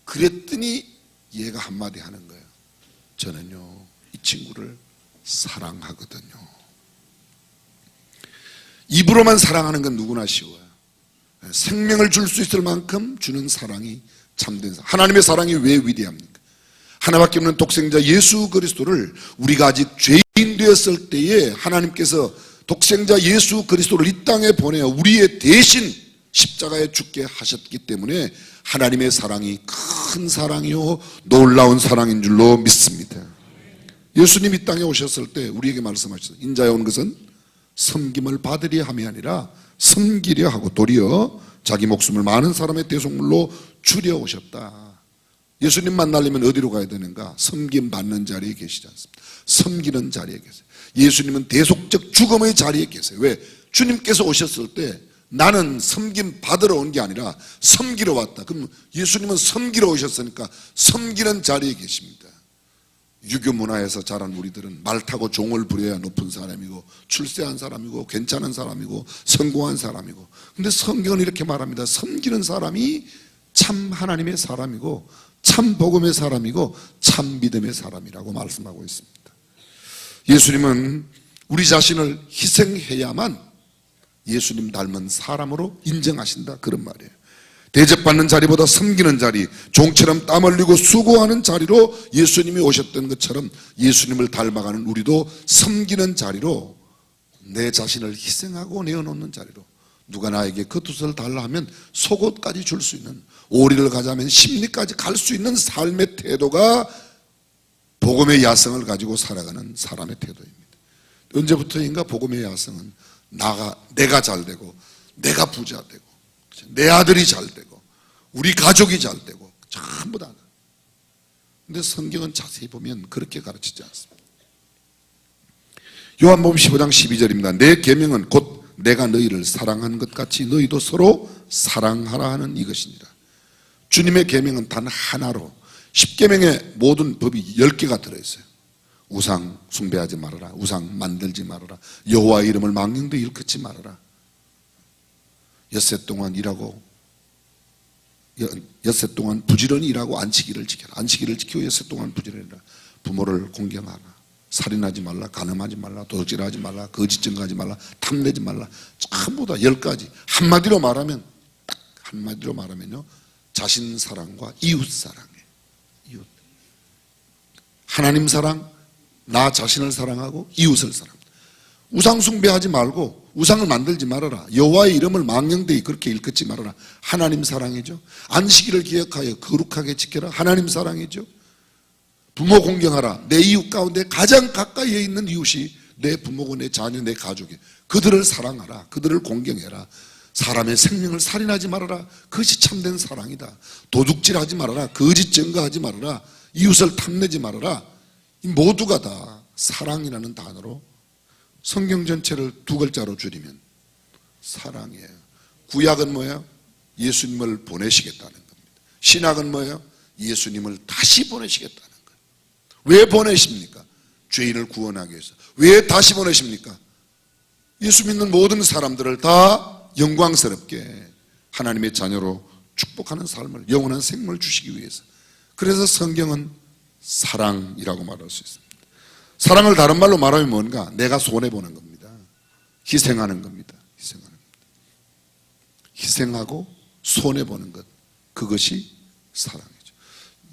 그랬더니 얘가 한마디 하는 거예요. 저는요 이 친구를 사랑하거든요. 입으로만 사랑하는 건 누구나 쉬워요. 생명을 줄 수 있을 만큼 주는 사랑이 참된 사랑. 하나님의 사랑이 왜 위대합니까? 하나밖에 없는 독생자 예수 그리스도를 우리가 아직 죄인 되었을 때에 하나님께서 독생자 예수 그리스도를 이 땅에 보내어 우리의 대신 십자가에 죽게 하셨기 때문에 하나님의 사랑이 큰 사랑이요 놀라운 사랑인 줄로 믿습니다. 예수님이 이 땅에 오셨을 때 우리에게 말씀하셨어요. 인자에 온 것은 섬김을 받으려 함이 아니라 섬기려 하고 도리어 자기 목숨을 많은 사람의 대속물로 주려 오셨다. 예수님 만나려면 어디로 가야 되는가? 섬김 받는 자리에 계시지 않습니다. 섬기는 자리에 계세요. 예수님은 대속적 죽음의 자리에 계세요. 왜? 주님께서 오셨을 때 나는 섬김 받으러 온 게 아니라 섬기러 왔다. 그럼 예수님은 섬기러 오셨으니까 섬기는 자리에 계십니다. 유교 문화에서 자란 우리들은 말 타고 종을 부려야 높은 사람이고 출세한 사람이고 괜찮은 사람이고 성공한 사람이고, 근데 성경은 이렇게 말합니다. 섬기는 사람이 참 하나님의 사람이고 참 복음의 사람이고 참 믿음의 사람이라고 말씀하고 있습니다. 예수님은 우리 자신을 희생해야만 예수님 닮은 사람으로 인정하신다, 그런 말이에요. 대접받는 자리보다 섬기는 자리, 종처럼 땀 흘리고 수고하는 자리로 예수님이 오셨던 것처럼 예수님을 닮아가는 우리도 섬기는 자리로 내 자신을 희생하고 내어놓는 자리로, 누가 나에게 겉옷을 달라 하면 속옷까지 줄 수 있는, 오리를 가자면 심리까지 갈 수 있는 삶의 태도가 복음의 야성을 가지고 살아가는 사람의 태도입니다. 언제부터인가 복음의 야성은 내가 잘 되고, 내가 부자 되고, 내 아들이 잘 되고, 우리 가족이 잘 되고, 전부 다. 근데 성경은 자세히 보면 그렇게 가르치지 않습니다. 요한복음 15장 12절입니다. 내 계명은 곧 내가 너희를 사랑한 것 같이 너희도 서로 사랑하라 하는 이것이니라. 주님의 계명은 단 하나로, 10계명의 모든 법이 10개가 들어있어요. 우상 숭배하지 말아라, 우상 만들지 말아라, 여호와 이름을 망령되이 일컫지 말아라, 엿새 동안 일하고, 엿새 동안 부지런히 일하고 안식일을 지켜라, 안식일을 지키고 엿새 동안 부지런히 일하라, 부모를 공경하라, 살인하지 말라, 간음하지 말라, 도둑질하지 말라, 거짓 증거하지 말라, 탐내지 말라. 전부 다 10가지. 한마디로 말하면, 딱 한마디로 말하면요, 자신 사랑과 이웃 사랑이에요. 이웃. 하나님 사랑, 나 자신을 사랑하고 이웃을 사랑합니다. 우상 숭배하지 말고 우상을 만들지 말아라, 여호와의 이름을 망령되이 그렇게 일컫지 말아라, 하나님 사랑이죠. 안식일을 기억하여 거룩하게 지켜라, 하나님 사랑이죠. 부모 공경하라, 내 이웃 가운데 가장 가까이에 있는 이웃이 내 부모고 내 자녀, 내 가족이, 그들을 사랑하라, 그들을 공경해라. 사람의 생명을 살인하지 말아라, 그것이 참된 사랑이다. 도둑질하지 말아라, 거짓 증거하지 말아라, 이웃을 탐내지 말아라. 이 모두가 다 사랑이라는 단어로, 성경 전체를 2글자로 줄이면 사랑이에요. 구약은 뭐예요? 예수님을 보내시겠다는 겁니다. 신약은 뭐예요? 예수님을 다시 보내시겠다는 거예요. 왜 보내십니까? 죄인을 구원하기 위해서. 왜 다시 보내십니까? 예수 믿는 모든 사람들을 다 영광스럽게 하나님의 자녀로 축복하는 삶을, 영원한 생명을 주시기 위해서. 그래서 성경은 사랑이라고 말할 수 있습니다. 사랑을 다른 말로 말하면 뭔가? 내가 손해보는 겁니다. 희생하는 겁니다. 희생하는 겁니다. 희생하고 손해보는 것, 그것이 사랑이죠.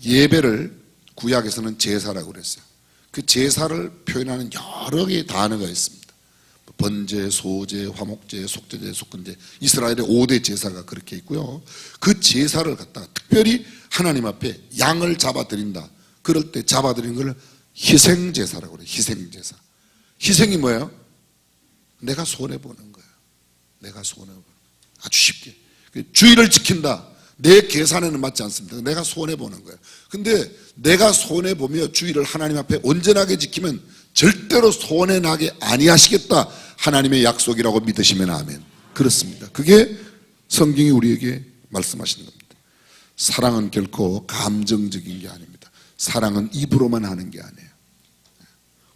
예배를 구약에서는 제사라고 그랬어요. 그 제사를 표현하는 여러 개의 단어가 있습니다. 번제, 소제, 화목제, 속죄제, 속건제, 이스라엘의 5대 제사가 그렇게 있고요. 그 제사를 갖다가 특별히 하나님 앞에 양을 잡아드린다, 그럴 때 잡아드리는 걸 희생제사라고 그래요. 희생제사. 희생이 뭐예요? 내가 손해보는 거예요. 내가 손해보는 거예요. 아주 쉽게. 주의를 지킨다, 내 계산에는 맞지 않습니다. 내가 손해보는 거예요. 근데 내가 손해보며 주의를 하나님 앞에 온전하게 지키면 절대로 손해나게 아니하시겠다, 하나님의 약속이라고 믿으시면 아멘. 그렇습니다. 그게 성경이 우리에게 말씀하시는 겁니다. 사랑은 결코 감정적인 게 아닙니다. 사랑은 입으로만 하는 게 아니에요.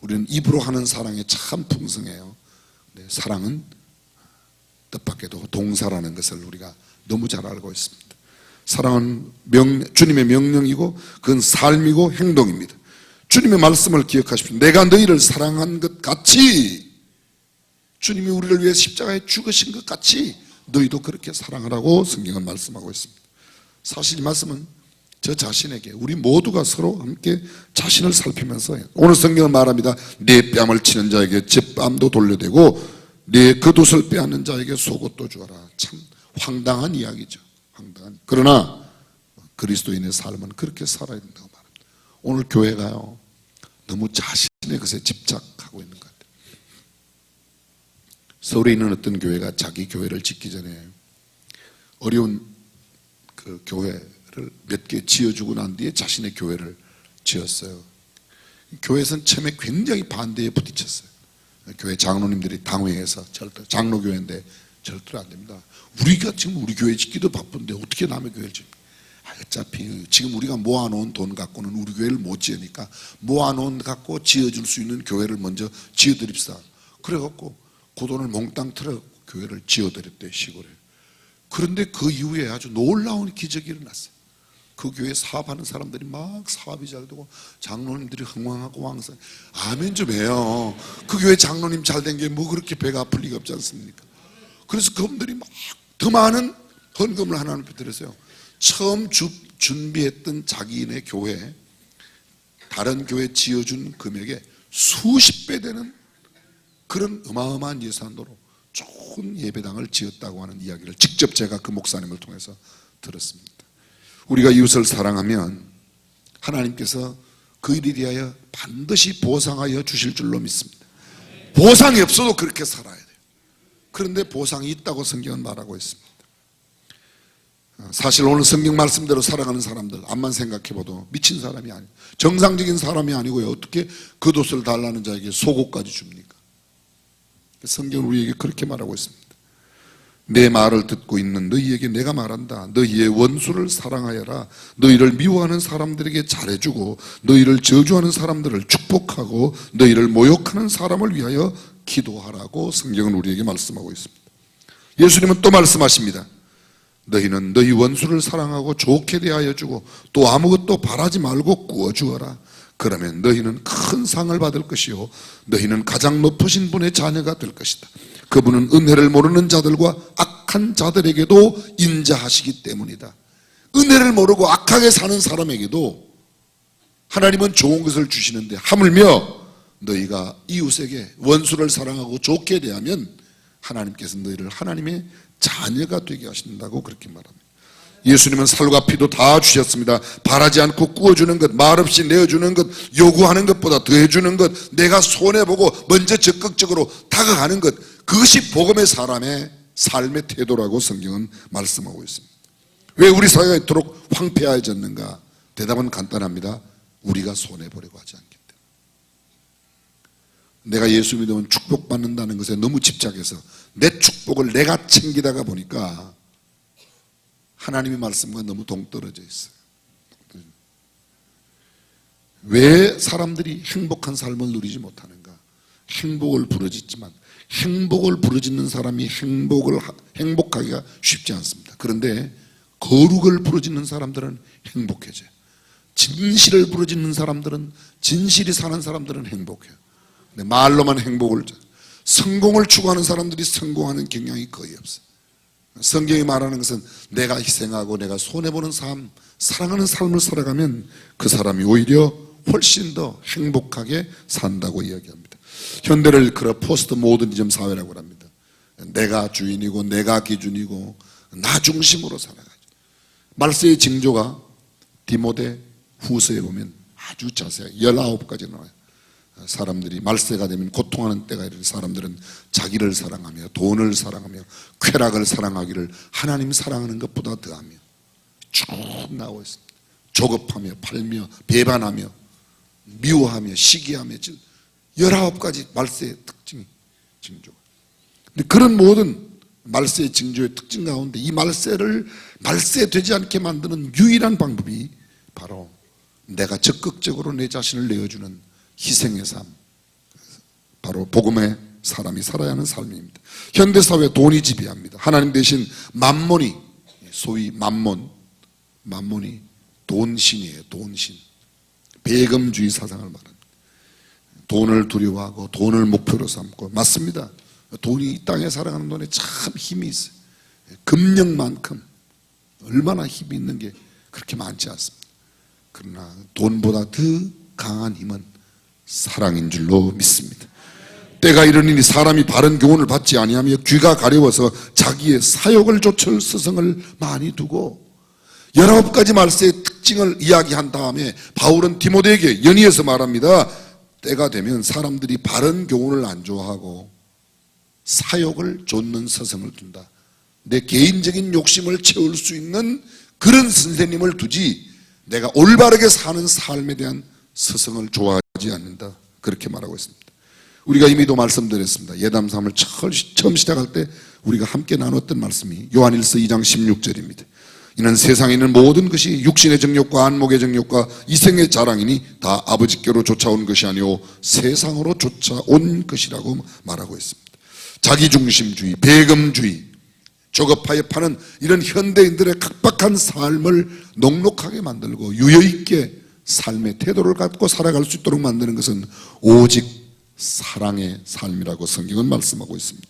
우리는 입으로 하는 사랑이 참 풍성해요. 근데 사랑은 뜻밖에도 동사라는 것을 우리가 너무 잘 알고 있습니다. 사랑은 주님의 명령이고 그건 삶이고 행동입니다. 주님의 말씀을 기억하십시오. 내가 너희를 사랑한 것 같이, 주님이 우리를 위해 십자가에 죽으신 것 같이 너희도 그렇게 사랑하라고 성경은 말씀하고 있습니다. 사실 이 말씀은 저 자신에게, 우리 모두가 서로 함께 자신을 살피면서, 오늘 성경은 말합니다. 내 뺨을 치는 자에게 제 뺨도 돌려대고 내 겉옷을 빼앗는 자에게 속옷도 주어라. 참 황당한 이야기죠. 황당한. 그러나 그리스도인의 삶은 그렇게 살아야 된다고 말합니다. 오늘 교회가요, 너무 자신의 것에 집착하고 있는 것 같아요. 서울에 있는 어떤 교회가 자기 교회를 짓기 전에 어려운 그 교회를 몇 개 지어주고 난 뒤에 자신의 교회를 지었어요. 교회에서는 처음에 굉장히 반대에 부딪혔어요. 교회 장로님들이 당회에서 절대, 장로교회인데 절대로 안 됩니다. 우리가 지금 우리 교회 짓기도 바쁜데 어떻게 남의 교회를 짓습니까? 어차피 지금 우리가 모아놓은 돈 갖고는 우리 교회를 못 지으니까 모아놓은 갖고 지어줄 수 있는 교회를 먼저 지어드립시다. 그래갖고 그 돈을 몽땅 틀어갖고 교회를 지어드렸대요, 시골에. 그런데 그 이후에 아주 놀라운 기적이 일어났어요. 그 교회 사업하는 사람들이 막 사업이 잘 되고 장로님들이 흥왕하고 왕성. 아멘 좀 해요. 그 교회 장로님 잘 된 게 뭐 그렇게 배가 아플 리가 없지 않습니까? 그래서 그분들이 막 더 많은 헌금을 하나님 앞에 드렸어요. 처음 준비했던 자기네 교회, 다른 교회 지어준 금액에 수십 배 되는 그런 어마어마한 예산으로 좋은 예배당을 지었다고 하는 이야기를 직접 제가 그 목사님을 통해서 들었습니다. 우리가 이웃을 사랑하면 하나님께서 그 일에 대하여 반드시 보상하여 주실 줄로 믿습니다. 보상이 없어도 그렇게 살아야 돼요. 그런데 보상이 있다고 성경은 말하고 있습니다. 사실 오늘 성경 말씀대로 살아가는 사람들 암만 생각해봐도 미친 사람이 아니에요. 정상적인 사람이 아니고요. 어떻게 겉옷을 달라는 자에게 속옷까지 줍니까? 성경은 우리에게 그렇게 말하고 있습니다. 내 말을 듣고 있는 너희에게 내가 말한다. 너희의 원수를 사랑하여라. 너희를 미워하는 사람들에게 잘해주고 너희를 저주하는 사람들을 축복하고 너희를 모욕하는 사람을 위하여 기도하라고 성경은 우리에게 말씀하고 있습니다. 예수님은 또 말씀하십니다. 너희는 너희 원수를 사랑하고 좋게 대하여 주고 또 아무것도 바라지 말고 구워주어라. 그러면 너희는 큰 상을 받을 것이요 너희는 가장 높으신 분의 자녀가 될 것이다. 그분은 은혜를 모르는 자들과 악한 자들에게도 인자하시기 때문이다. 은혜를 모르고 악하게 사는 사람에게도 하나님은 좋은 것을 주시는데 하물며 너희가 이웃에게 원수를 사랑하고 좋게 대하면 하나님께서 너희를 하나님의 자녀가 되게 하신다고 그렇게 말합니다. 예수님은 살과 피도 다 주셨습니다. 바라지 않고 구워주는 것, 말없이 내어주는 것, 요구하는 것보다 더해주는 것, 내가 손해보고 먼저 적극적으로 다가가는 것, 그것이 복음의 사람의 삶의 태도라고 성경은 말씀하고 있습니다. 왜 우리 사회가 이토록 황폐해졌는가? 대답은 간단합니다. 우리가 손해보려고 하지 않기 때문에. 내가 예수 믿으면 축복받는다는 것에 너무 집착해서 내 축복을 내가 챙기다가 보니까 하나님의 말씀과 너무 동떨어져 있어요. 왜 사람들이 행복한 삶을 누리지 못하는가? 행복을 부르짖지만 행복을 부르짖는 사람이 행복하기가 쉽지 않습니다. 그런데 거룩을 부르짖는 사람들은 행복해져요. 진실을 부르짖는 사람들은, 진실이 사는 사람들은 행복해요. 근데 말로만 성공을 추구하는 사람들이 성공하는 경향이 거의 없어요. 성경이 말하는 것은 내가 희생하고 내가 손해보는 삶, 사랑하는 삶을 살아가면 그 사람이 오히려 훨씬 더 행복하게 산다고 이야기합니다. 현대를 포스트 모더니즘 사회라고 합니다. 내가 주인이고 내가 기준이고 나 중심으로 살아가죠. 말세의 징조가 디모데 후서에 보면 아주 자세하게 19가지 나와요. 사람들이 말세가 되면 고통하는 때가 이르는 사람들은 자기를 사랑하며 돈을 사랑하며 쾌락을 사랑하기를 하나님 사랑하는 것보다 더하며 쭉 나오고 있습니다. 조급하며 팔며 배반하며 미워하며 시기하며 19가지 말세의 징조. 근데 그런 모든 말세의 징조의 특징 가운데 이 말세되지 않게 만드는 유일한 방법이 바로 내가 적극적으로 내 자신을 내어주는 희생의 삶, 바로 복음의 사람이 살아야 하는 삶입니다. 현대사회 돈이 지배합니다. 하나님 대신 만몬이, 소위 만몬이 돈신이에요. 돈신. 배금주의 사상을 말합니다. 돈을 두려워하고 돈을 목표로 삼고, 맞습니다. 돈이 이 땅에 살아가는 돈에 참 힘이 있어요. 금령만큼 얼마나 힘이 있는 게 그렇게 많지 않습니다. 그러나 돈보다 더 강한 힘은 사랑인 줄로 믿습니다. 때가 이르니 사람이 바른 교훈을 받지 아니하며 귀가 가려워서 자기의 사욕을 좇을 스승을 많이 두고 19가지 말세의 특징을 이야기한 다음에 바울은 디모데에게 연이어서 말합니다. 때가 되면 사람들이 바른 교훈을 안 좋아하고 사욕을 좇는 스승을 둔다. 내 개인적인 욕심을 채울 수 있는 그런 선생님을 두지 내가 올바르게 사는 삶에 대한 스승을 좋아하지 않는다. 그렇게 말하고 있습니다. 우리가 이미도 말씀드렸습니다. 예담3을 처음 시작할 때 우리가 함께 나눴던 말씀이 요한일서 2장 16절입니다. 이는 세상에 있는 모든 것이 육신의 정욕과 안목의 정욕과 이생의 자랑이니 다 아버지께로 쫓아온 것이 아니오 세상으로 쫓아온 것이라고 말하고 있습니다. 자기중심주의, 배금주의, 조급하게 파는 이런 현대인들의 각박한 삶을 녹록하게 만들고 유여있게 삶의 태도를 갖고 살아갈 수 있도록 만드는 것은 오직 사랑의 삶이라고 성경은 말씀하고 있습니다.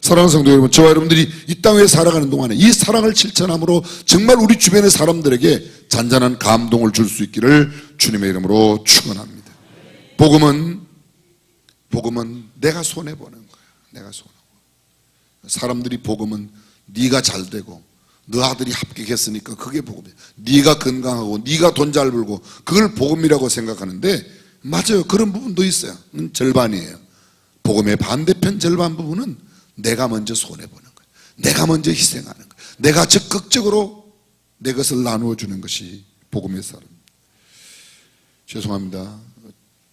사랑하는 성도 여러분, 저와 여러분들이 이 땅에 살아가는 동안에 이 사랑을 실천함으로 정말 우리 주변의 사람들에게 잔잔한 감동을 줄 수 있기를 주님의 이름으로 축원합니다. 복음은 복음은 내가 손해보는 거야. 내가 손해보고. 사람들이 복음은 네가 잘 되고 너 아들이 합격했으니까 그게 복음이야. 네가 건강하고 네가 돈 잘 벌고 그걸 복음이라고 생각하는데 맞아요. 그런 부분도 있어요. 절반이에요. 복음의 반대편 절반 부분은 내가 먼저 손해보는 거예요. 내가 먼저 희생하는 거예요. 내가 적극적으로 내 것을 나누어 주는 것이 복음의 삶입니다. 죄송합니다.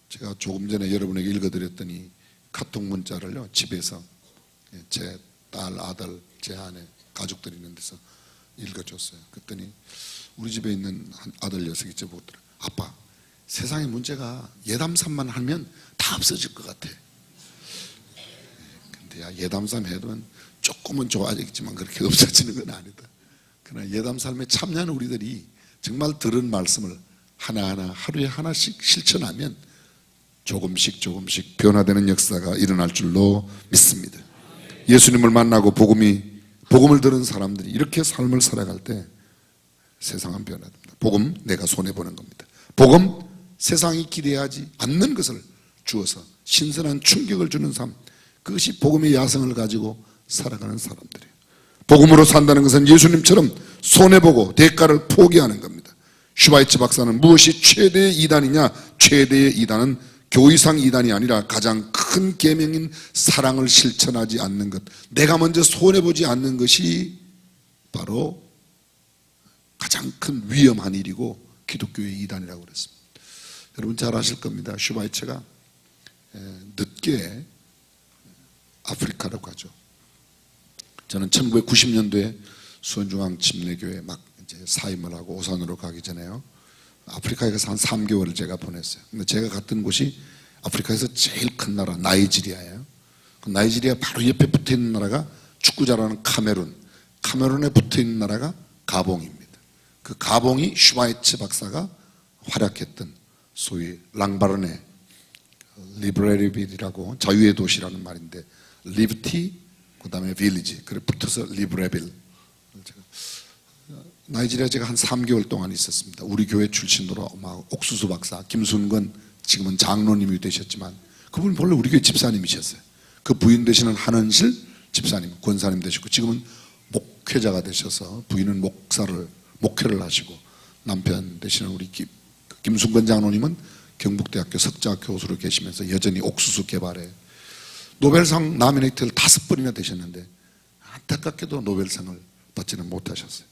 제가 조금 전에 여러분에게 읽어드렸더니 카톡 문자를요 집에서 제 딸, 아들, 제 아내 가족들이 있는 데서 읽어줬어요. 그랬더니 우리 집에 있는 한 아들 녀석이 저보더라. 아빠, 세상의 문제가 예담삼만 하면 다 없어질 것 같아. 근데 야, 예담삼 해도 조금은 좋아지겠지만 그렇게 없어지는 건 아니다. 그러나 예담삼에 참여하는 우리들이 정말 들은 말씀을 하나하나 하루에 하나씩 실천하면 조금씩 변화되는 역사가 일어날 줄로 믿습니다. 예수님을 만나고 복음을 들은 사람들이 이렇게 삶을 살아갈 때 세상은 변화됩니다. 복음 내가 손해보는 겁니다. 복음 세상이 기대하지 않는 것을 주어서 신선한 충격을 주는 삶, 그것이 복음의 야성을 가지고 살아가는 사람들이에요. 복음으로 산다는 것은 예수님처럼 손해보고 대가를 포기하는 겁니다. 슈바이츠 박사는 무엇이 최대의 이단이냐? 최대의 이단은 교의상 이단이 아니라 가장 큰 계명인 사랑을 실천하지 않는 것, 내가 먼저 손해보지 않는 것이 바로 가장 큰 위험한 일이고 기독교의 이단이라고 그랬습니다. 여러분 잘 아실 겁니다. 슈바이처가 늦게 아프리카로 가죠. 저는 1990년도에 수원중앙 침례교회 막 이제 사임을 하고 오산으로 가기 전에요. 아프리카에 가서 한 3개월을 제가 보냈어요. 근데 제가 갔던 곳이 아프리카에서 제일 큰 나라 나이지리아예요. 그 나이지리아 바로 옆에 붙어 있는 나라가 축구 잘하는 카메룬, 카메룬에 붙어 있는 나라가 가봉입니다. 그 가봉이 슈바이츠 박사가 활약했던 소위 랑바르네 리브레빌이라고 자유의 도시라는 말인데 리브티 그 다음에 빌리지 그래 붙어서 리브레빌. 나이지리아 제가 한 3개월 동안 있었습니다. 우리 교회 출신으로 옥수수 박사 김순건 지금은 장로님이 되셨지만 그분 본래 우리 교회 집사님이셨어요. 그 부인 되시는 한은실 집사님 권사님 되셨고 지금은 목회자가 되셔서 부인은 목회를 하시고 남편 되시는 우리 김순건 장로님은 경북대학교 석좌 교수로 계시면서 여전히 옥수수 개발에 노벨상 나미네이트를 5번이나 되셨는데 안타깝게도 노벨상을 받지는 못하셨어요.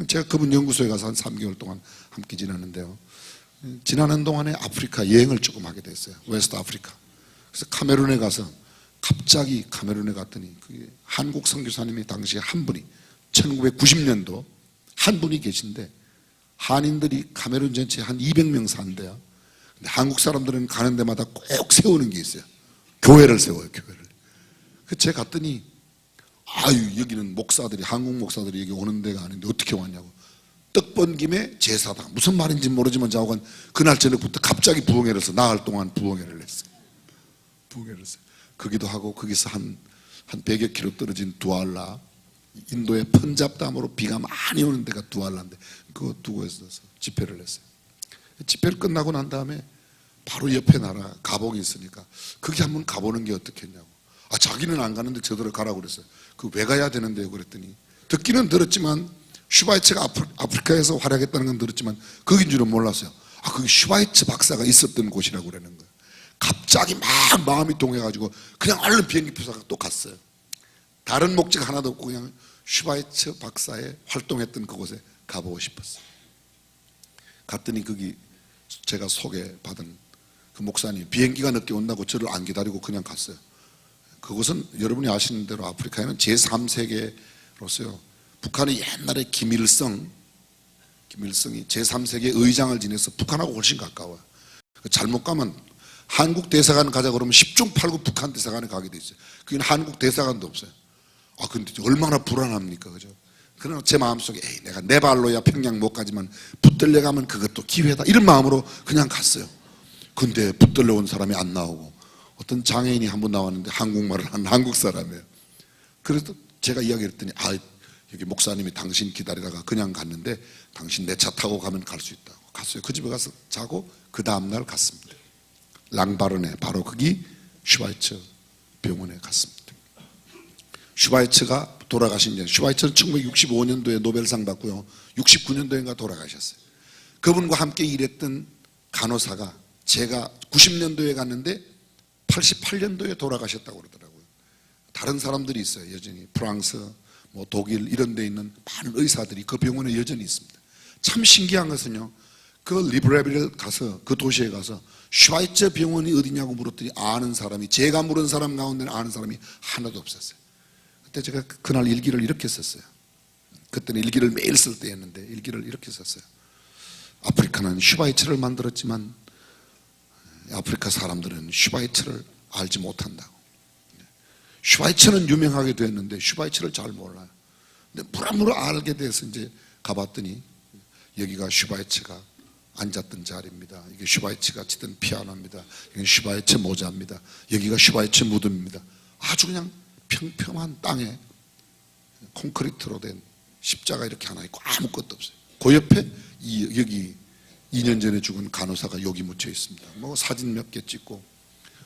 제가 그분 연구소에 가서 한 3개월 동안 함께 지냈는데요. 지나는 동안에 아프리카 여행을 조금 하게 됐어요. 웨스트 아프리카. 그래서 카메룬에 가서 갑자기 카메룬에 갔더니 그게 한국 선교사님이 당시에 한 분이 1990년도 한 분이 계신데 한인들이 카메룬 전체에 한 200명 산대요. 근데 한국 사람들은 가는 데마다 꼭 세우는 게 있어요. 교회를 세워요. 교회를. 그래서 제가 갔더니 아유 여기는 목사들이 한국 목사들이 여기 오는 데가 아닌데 어떻게 왔냐고 떡 번 김에 제사다 무슨 말인지 모르지만 자고간 그날 저녁부터 갑자기 부흥회를 해서 나흘 동안 부흥회를 했어요. 부흥회를 했어요. 거기도 하고 거기서 한 100여 킬로 떨어진 두알라 인도의 펀잡담으로 비가 많이 오는 데가 두알라인데 그거 두고 있어서 집회를 했어요. 집회를 끝나고 난 다음에 바로 옆에 나라 가봉이 있으니까 거기 한번 가보는 게 어떻겠냐고. 아 자기는 안 가는데 저더러 가라고 그랬어요. 그 왜 가야 되는데요? 그랬더니 듣기는 들었지만 슈바이츠가 아프리카에서 활약했다는 건 들었지만 거긴 줄은 몰랐어요. 아 거기 슈바이츠 박사가 있었던 곳이라고 그러는 거예요. 갑자기 막 마음이 동해가지고 그냥 얼른 비행기표 사고 또 갔어요. 다른 목적 하나도 없고 그냥 슈바이츠 박사의 활동했던 그곳에 가보고 싶었어요. 갔더니 거기 제가 소개받은 그 목사님 비행기가 늦게 온다고 저를 안 기다리고 그냥 갔어요. 그것은 여러분이 아시는 대로 아프리카에는 제3세계로서요. 북한이 옛날에 김일성이 제3세계 의장을 지내서 북한하고 훨씬 가까워요. 잘못 가면 한국 대사관 가자 그러면 10중 8구 북한 대사관에 가게 돼 있어요. 그건 한국 대사관도 없어요. 아 근데 얼마나 불안합니까, 그죠? 그러나 제 마음속에 에이 내가 내 발로야 평양 못 가지만 붙들려 가면 그것도 기회다 이런 마음으로 그냥 갔어요. 근데 붙들려 온 사람이 안 나오고 어떤 장애인이 한 분 나왔는데 한국말을 하는 한국 사람이에요. 그래서 제가 이야기했더니 아 여기 목사님이 당신 기다리다가 그냥 갔는데 당신 내 차 타고 가면 갈 수 있다고 갔어요. 그 집에 가서 자고 그 다음날 갔습니다. 랑바르네 바로 거기 슈바이처 병원에 갔습니다. 슈바이처가 돌아가신 게, 슈바이처는 1965년도에 노벨상 받고요, 69년도인가 돌아가셨어요. 그분과 함께 일했던 간호사가 제가 90년도에 갔는데 88년도에 돌아가셨다고 그러더라고요. 다른 사람들이 있어요. 여전히 프랑스, 뭐 독일 이런 데 있는 많은 의사들이 그 병원에 여전히 있습니다. 참 신기한 것은요, 그 리브레빌 가서, 그 도시에 가서 슈바이처 병원이 어디냐고 물었더니 아는 사람이, 제가 물은 사람 가운데는 아는 사람이 하나도 없었어요. 그때 제가 그날 일기를 이렇게 썼어요. 그때는 일기를 매일 쓸 때였는데 일기를 이렇게 썼어요. 아프리카는 슈바이처를 만들었지만 아프리카 사람들은 슈바이처를 알지 못한다고. 슈바이처는 유명하게 됐는데 슈바이처를 잘 몰라요. 근데 무라무라 알게 돼서 이제 가봤더니 여기가 슈바이처가 앉았던 자리입니다. 이게 슈바이처가 치던 피아노입니다. 이건 슈바이처 모자입니다. 여기가 슈바이처 무덤입니다. 아주 그냥 평평한 땅에 콘크리트로 된 십자가 이렇게 하나 있고 아무것도 없어요. 그 옆에 여기 2년 전에 죽은 간호사가 여기 묻혀 있습니다. 뭐 사진 몇 개 찍고,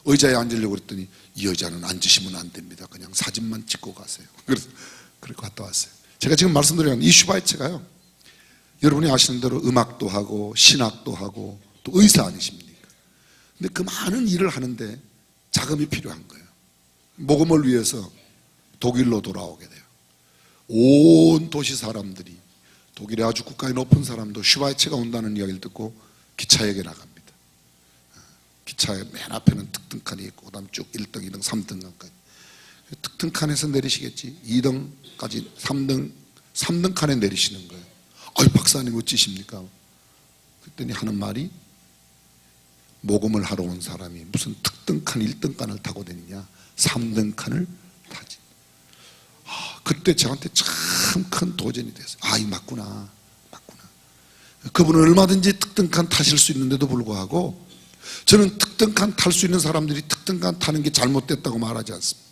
의자에 앉으려고 그랬더니 이 의자는 앉으시면 안 됩니다. 그냥 사진만 찍고 가세요. 그래서 그렇게 갔다 왔어요. 제가 지금 말씀드리는 이 슈바이처가요, 여러분이 아시는 대로 음악도 하고 신학도 하고 또 의사 아니십니까? 근데 그 많은 일을 하는데 자금이 필요한 거예요. 복음을 위해서 독일로 돌아오게 돼요. 온 도시 사람들이, 독일의 아주 국가의 높은 사람도 슈바이처가 온다는 이야기를 듣고 기차역에 나갑니다. 기차의 맨 앞에는 특등칸이 있고, 그 다음 쭉 1등, 2등, 3등칸까지. 특등칸에서 내리시겠지, 2등까지 3등 칸에 내리시는 거예요. 아유, 박사님 어찌십니까? 그랬더니 하는 말이, 모금을 하러 온 사람이 무슨 특등칸 1등칸을 타고 다니냐, 3등칸을 타지. 그때 저한테 참 큰 도전이 됐어요. 아, 이 맞구나. 그분은 얼마든지 특등칸 타실 수 있는데도 불구하고 저는 특등칸 탈 수 있는 사람들이 특등칸 타는 게 잘못됐다고 말하지 않습니다.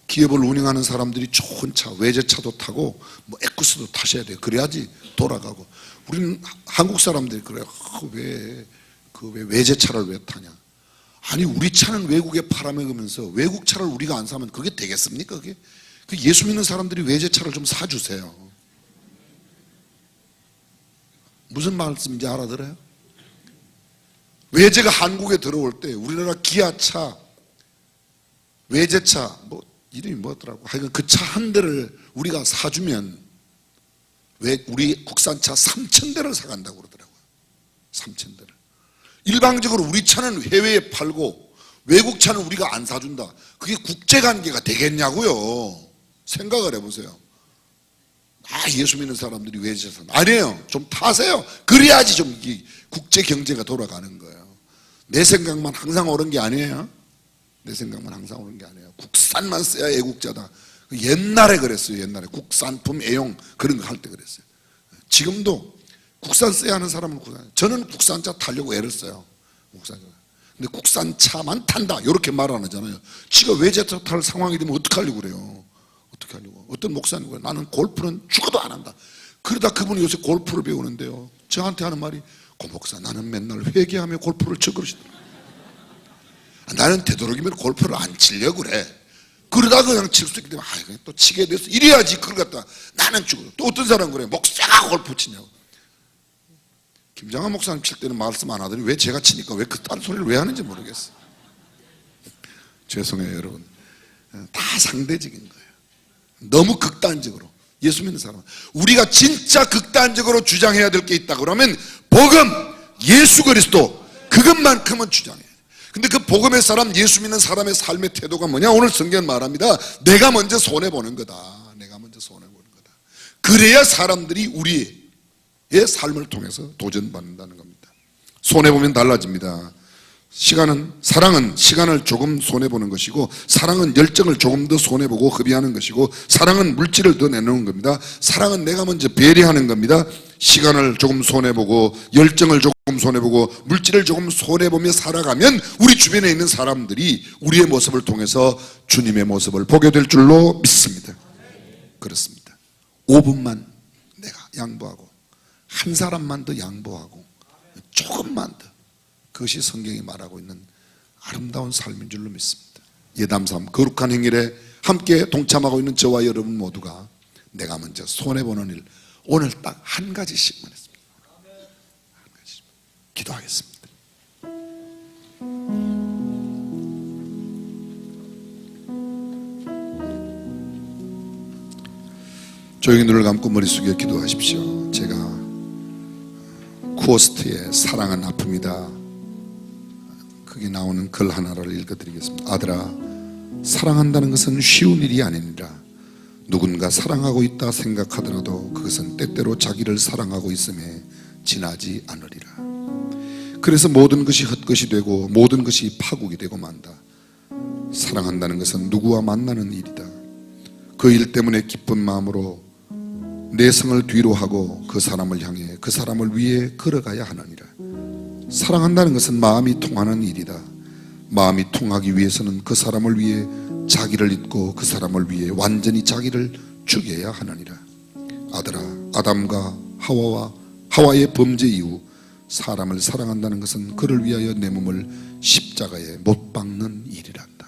기업을 운영하는 사람들이 좋은 차, 외제차도 타고 뭐 에쿠스도 타셔야 돼요. 그래야지 돌아가고. 우리는 한국 사람들이 그래요. 왜 외제차를 왜 타냐? 아니, 우리 차는 외국에 팔아먹으면서 외국 차를 우리가 안 사면 그게 되겠습니까? 그게? 그 예수 믿는 사람들이 외제차를 좀 사주세요. 무슨 말씀인지 알아들어요? 외제가 한국에 들어올 때 우리나라 기아차, 외제차, 뭐 이름이 뭐더라고, 하여간 그 차 한 대를 우리가 사주면 우리 국산차 3,000대를 사간다고 그러더라고요. 3,000대를. 일방적으로 우리 차는 해외에 팔고 외국 차는 우리가 안 사준다. 그게 국제관계가 되겠냐고요. 생각을 해보세요. 예수 믿는 사람들이 외제차 아니에요. 좀 타세요. 그래야지 좀 국제경제가 돌아가는 거예요. 내 생각만 항상 옳은 게 아니에요. 내 생각만 항상 옳은 게 아니에요. 국산만 써야 애국자다. 옛날에 그랬어요. 옛날에 국산품 애용 그런 거 할 때 그랬어요. 지금도 국산 써야 하는 사람은 저는 국산차 타려고 애를 써요. 근데 국산차만 탄다 이렇게 말 안 하잖아요. 지가 외제차 탈 상황이 되면 어떡하려고 그래요. 어떻게 하려고. 어떤 목사님 그래요. 나는 골프는 죽어도 안 한다. 그러다 그분이 요새 골프를 배우는데요, 저한테 하는 말이, 고 목사, 나는 맨날 회개하며 골프를 쳐 그러시더라고요. 나는 되도록이면 골프를 안 치려고 그래. 그러다 그냥 칠 수 있기 때문에 또 치게 돼서 이래야지. 그걸 갖다 나는 죽어. 또 어떤 사람은 그래, 목사가 골프 치냐고. 김장한 목사님 칠 때는 말씀 안 하더니 왜 제가 치니까 왜 그 딴 소리를 왜 하는지 모르겠어요. 죄송해요 여러분. 다 상대적인 거예요. 너무 극단적으로. 예수 믿는 사람은 우리가 진짜 극단적으로 주장해야 될 게 있다 그러면 복음, 예수 그리스도, 그것만큼은 주장해야 돼. 근데 그 복음의 사람, 예수 믿는 사람의 삶의 태도가 뭐냐? 오늘 성경은 말합니다. 내가 먼저 손해보는 거다. 내가 먼저 손해보는 거다. 그래야 사람들이 우리의 삶을 통해서 도전받는다는 겁니다. 손해보면 달라집니다. 사랑은 시간을 조금 손해보는 것이고, 사랑은 열정을 조금 더 손해보고 허비하는 것이고, 사랑은 물질을 더 내놓는 겁니다. 사랑은 내가 먼저 배려하는 겁니다. 시간을 조금 손해보고, 열정을 조금 손해보고, 물질을 조금 손해보며 살아가면 우리 주변에 있는 사람들이 우리의 모습을 통해서 주님의 모습을 보게 될 줄로 믿습니다. 그렇습니다. 5분만 내가 양보하고, 한 사람만 더 양보하고, 조금만 더, 그것이 성경이 말하고 있는 아름다운 삶인 줄로 믿습니다. 예담3 거룩한 행일에 함께 동참하고 있는 저와 여러분 모두가 내가 먼저 손해보는 일, 오늘 딱 한 가지씩만 했습니다. 한 가지. 기도하겠습니다. 조용히 눈을 감고 머리 숙여 기도하십시오. 제가 쿠어스트의 사랑은 아픔이다, 거기 나오는 글 하나를 읽어드리겠습니다. 아들아, 사랑한다는 것은 쉬운 일이 아니니라. 누군가 사랑하고 있다 생각하더라도 그것은 때때로 자기를 사랑하고 있음에 지나지 않으리라. 그래서 모든 것이 헛것이 되고 모든 것이 파국이 되고 만다. 사랑한다는 것은 누구와 만나는 일이다. 그 일 때문에 기쁜 마음으로 내 성을 뒤로 하고 그 사람을 향해 그 사람을 위해 걸어가야 하느니라. 사랑한다는 것은 마음이 통하는 일이다. 마음이 통하기 위해서는 그 사람을 위해 자기를 잊고 그 사람을 위해 완전히 자기를 죽여야 하느니라. 아들아, 아담과 하와의 범죄 이후 사람을 사랑한다는 것은 그를 위하여 내 몸을 십자가에 못 박는 일이란다.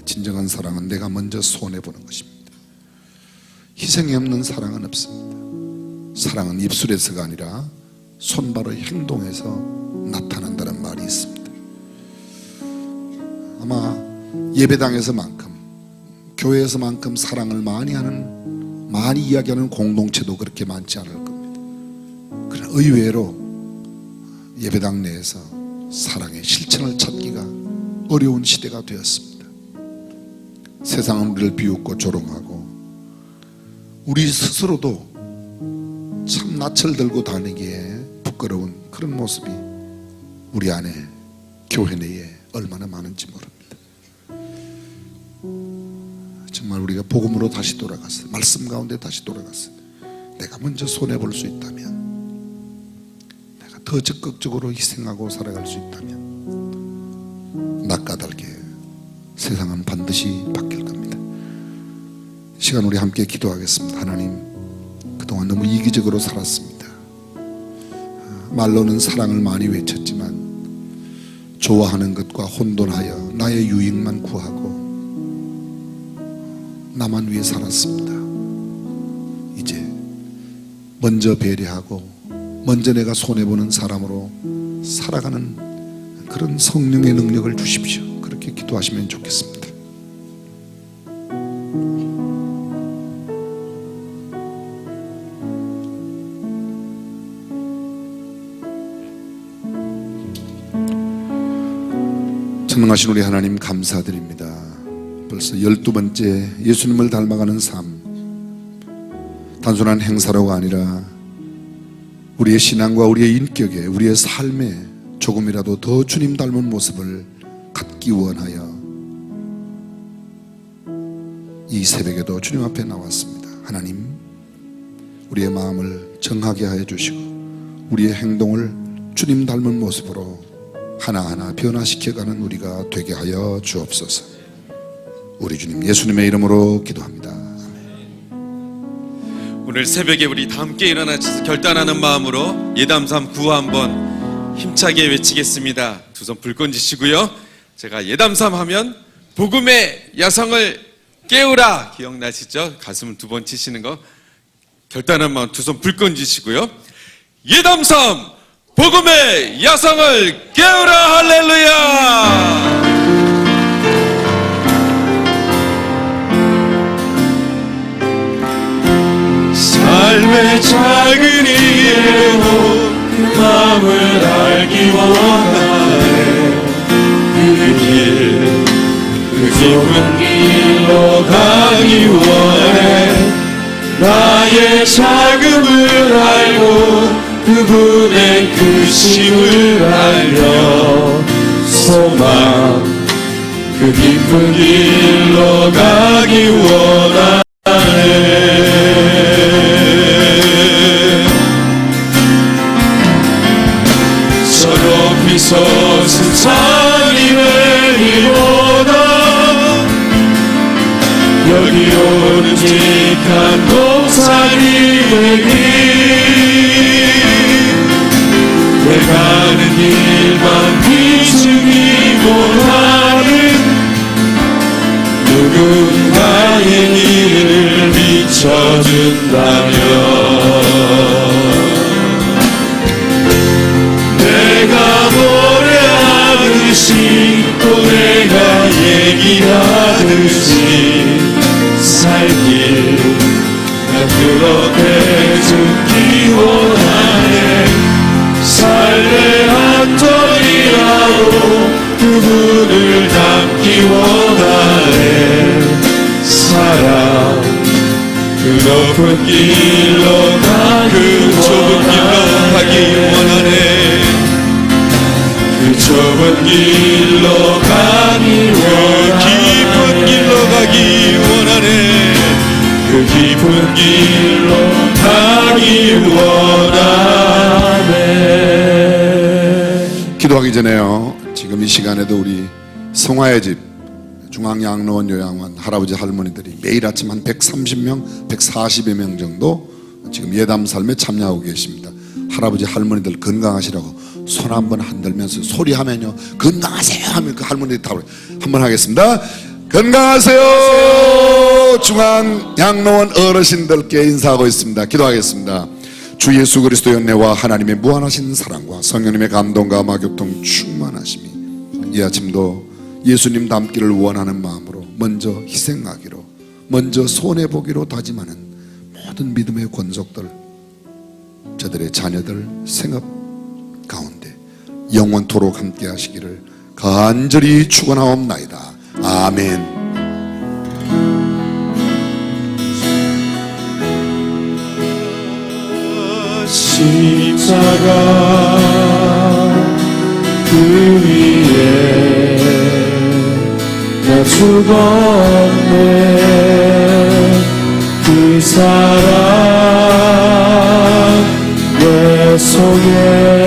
진정한 사랑은 내가 먼저 손해보는 것입니다. 희생이 없는 사랑은 없습니다. 사랑은 입술에서가 아니라 손발의 행동에서 나타난다는 말이 있습니다. 아마 예배당에서만큼, 교회에서만큼 사랑을 많이 이야기하는 공동체도 그렇게 많지 않을 겁니다. 그러나 의외로 예배당 내에서 사랑의 실천을 찾기가 어려운 시대가 되었습니다. 세상은 우리를 비웃고 조롱하고 우리 스스로도 참 낯을 들고 다니기에 부끄러운 그런 모습이 우리 안에, 교회 내에 얼마나 많은지 모릅니다. 정말 우리가 복음으로 다시 돌아가서, 말씀 가운데 다시 돌아가서 내가 먼저 손해볼 수 있다면, 내가 더 적극적으로 희생하고 살아갈 수 있다면 낯가달게 세상은 반드시 바뀔 겁니다. 이 시간 우리 함께 기도하겠습니다. 하나님, 그동안 너무 이기적으로 살았습니다. 말로는 사랑을 많이 외쳤지만 좋아하는 것과 혼돈하여 나의 유익만 구하고 나만 위해 살았습니다. 이제 먼저 배려하고 먼저 내가 손해보는 사람으로 살아가는 그런 성령의 능력을 주십시오. 그렇게 기도하시면 좋겠습니다. 전능하신 우리 하나님 감사드립니다. 벌써 12번째 예수님을 닮아가는 삶, 단순한 행사로가 아니라 우리의 신앙과 우리의 인격에, 우리의 삶에 조금이라도 더 주님 닮은 모습을 갖기 원하여 이 새벽에도 주님 앞에 나왔습니다. 하나님, 우리의 마음을 정하게 하여 주시고 우리의 행동을 주님 닮은 모습으로 하나하나 변화시켜가는 우리가 되게 하여 주옵소서. 우리 주님 예수님의 이름으로 기도합니다. 오늘 새벽에 우리 다 함께 일어나서 결단하는 마음으로 예담3 구호 한번 힘차게 외치겠습니다. 두 손 불 건지시고요. 제가 예담3 하면 복음의 야성을 깨우라, 기억나시죠? 가슴을 두 번 치시는 거. 결단한 마음 두 손 불 건지시고요. 예담3 복음의 야성을 깨우라. 할렐루야. 삶의 작은 일에도 그 마음을 알기 원하네. 그 깊은 길로 가기 원해. 나의 자금을 알고 그분의 크심을 알며 소망 그 깊은 길로 가기 원하네. 저 높이 솟은 산임을 이보다 여기 오는 직한 동산이 되기 내 가는 길만 비춰준다면 내가 노래하듯이 또 내가 얘기하듯이 살길 난 그렇게 죽기 원하네 삶의 한 ton이라도 그분을 닮기 원하네 사랑 그 높은 길로 그 좁은 길로 가기 원하네 그 좁은 길로 가기 원하네 깊은 길로 가기 원하네 그 깊은 길로 가기 원하네. 기도하기 전에요. 지금 이 시간에도 우리 성화의 집 중앙양로원 요양원 할아버지 할머니들이 매일 아침 한 130명, 140여 명 정도 지금 예담 삶에 참여하고 계십니다. 할아버지 할머니들 건강하시라고 손 한번 흔들면서 소리하면요 건강하세요 하면 그 할머니들 다 한번 하겠습니다. 건강하세요. 중앙양로원 어르신들께 인사하고 있습니다. 기도하겠습니다. 주 예수 그리스도의 은혜와 하나님의 무한하신 사랑과 성령님의 감동과 마교통 충만하심이 이 아침도 예수님 닮기를 원하는 마음으로 먼저 희생하기로 먼저 손해보기로 다짐하는 모든 믿음의 권속들 저들의 자녀들 생업 가운데 영원토록 함께 하시기를 간절히 축원하옵나이다. 아멘. 십자가 그 위에 나 죽었네 그 사랑 내 속에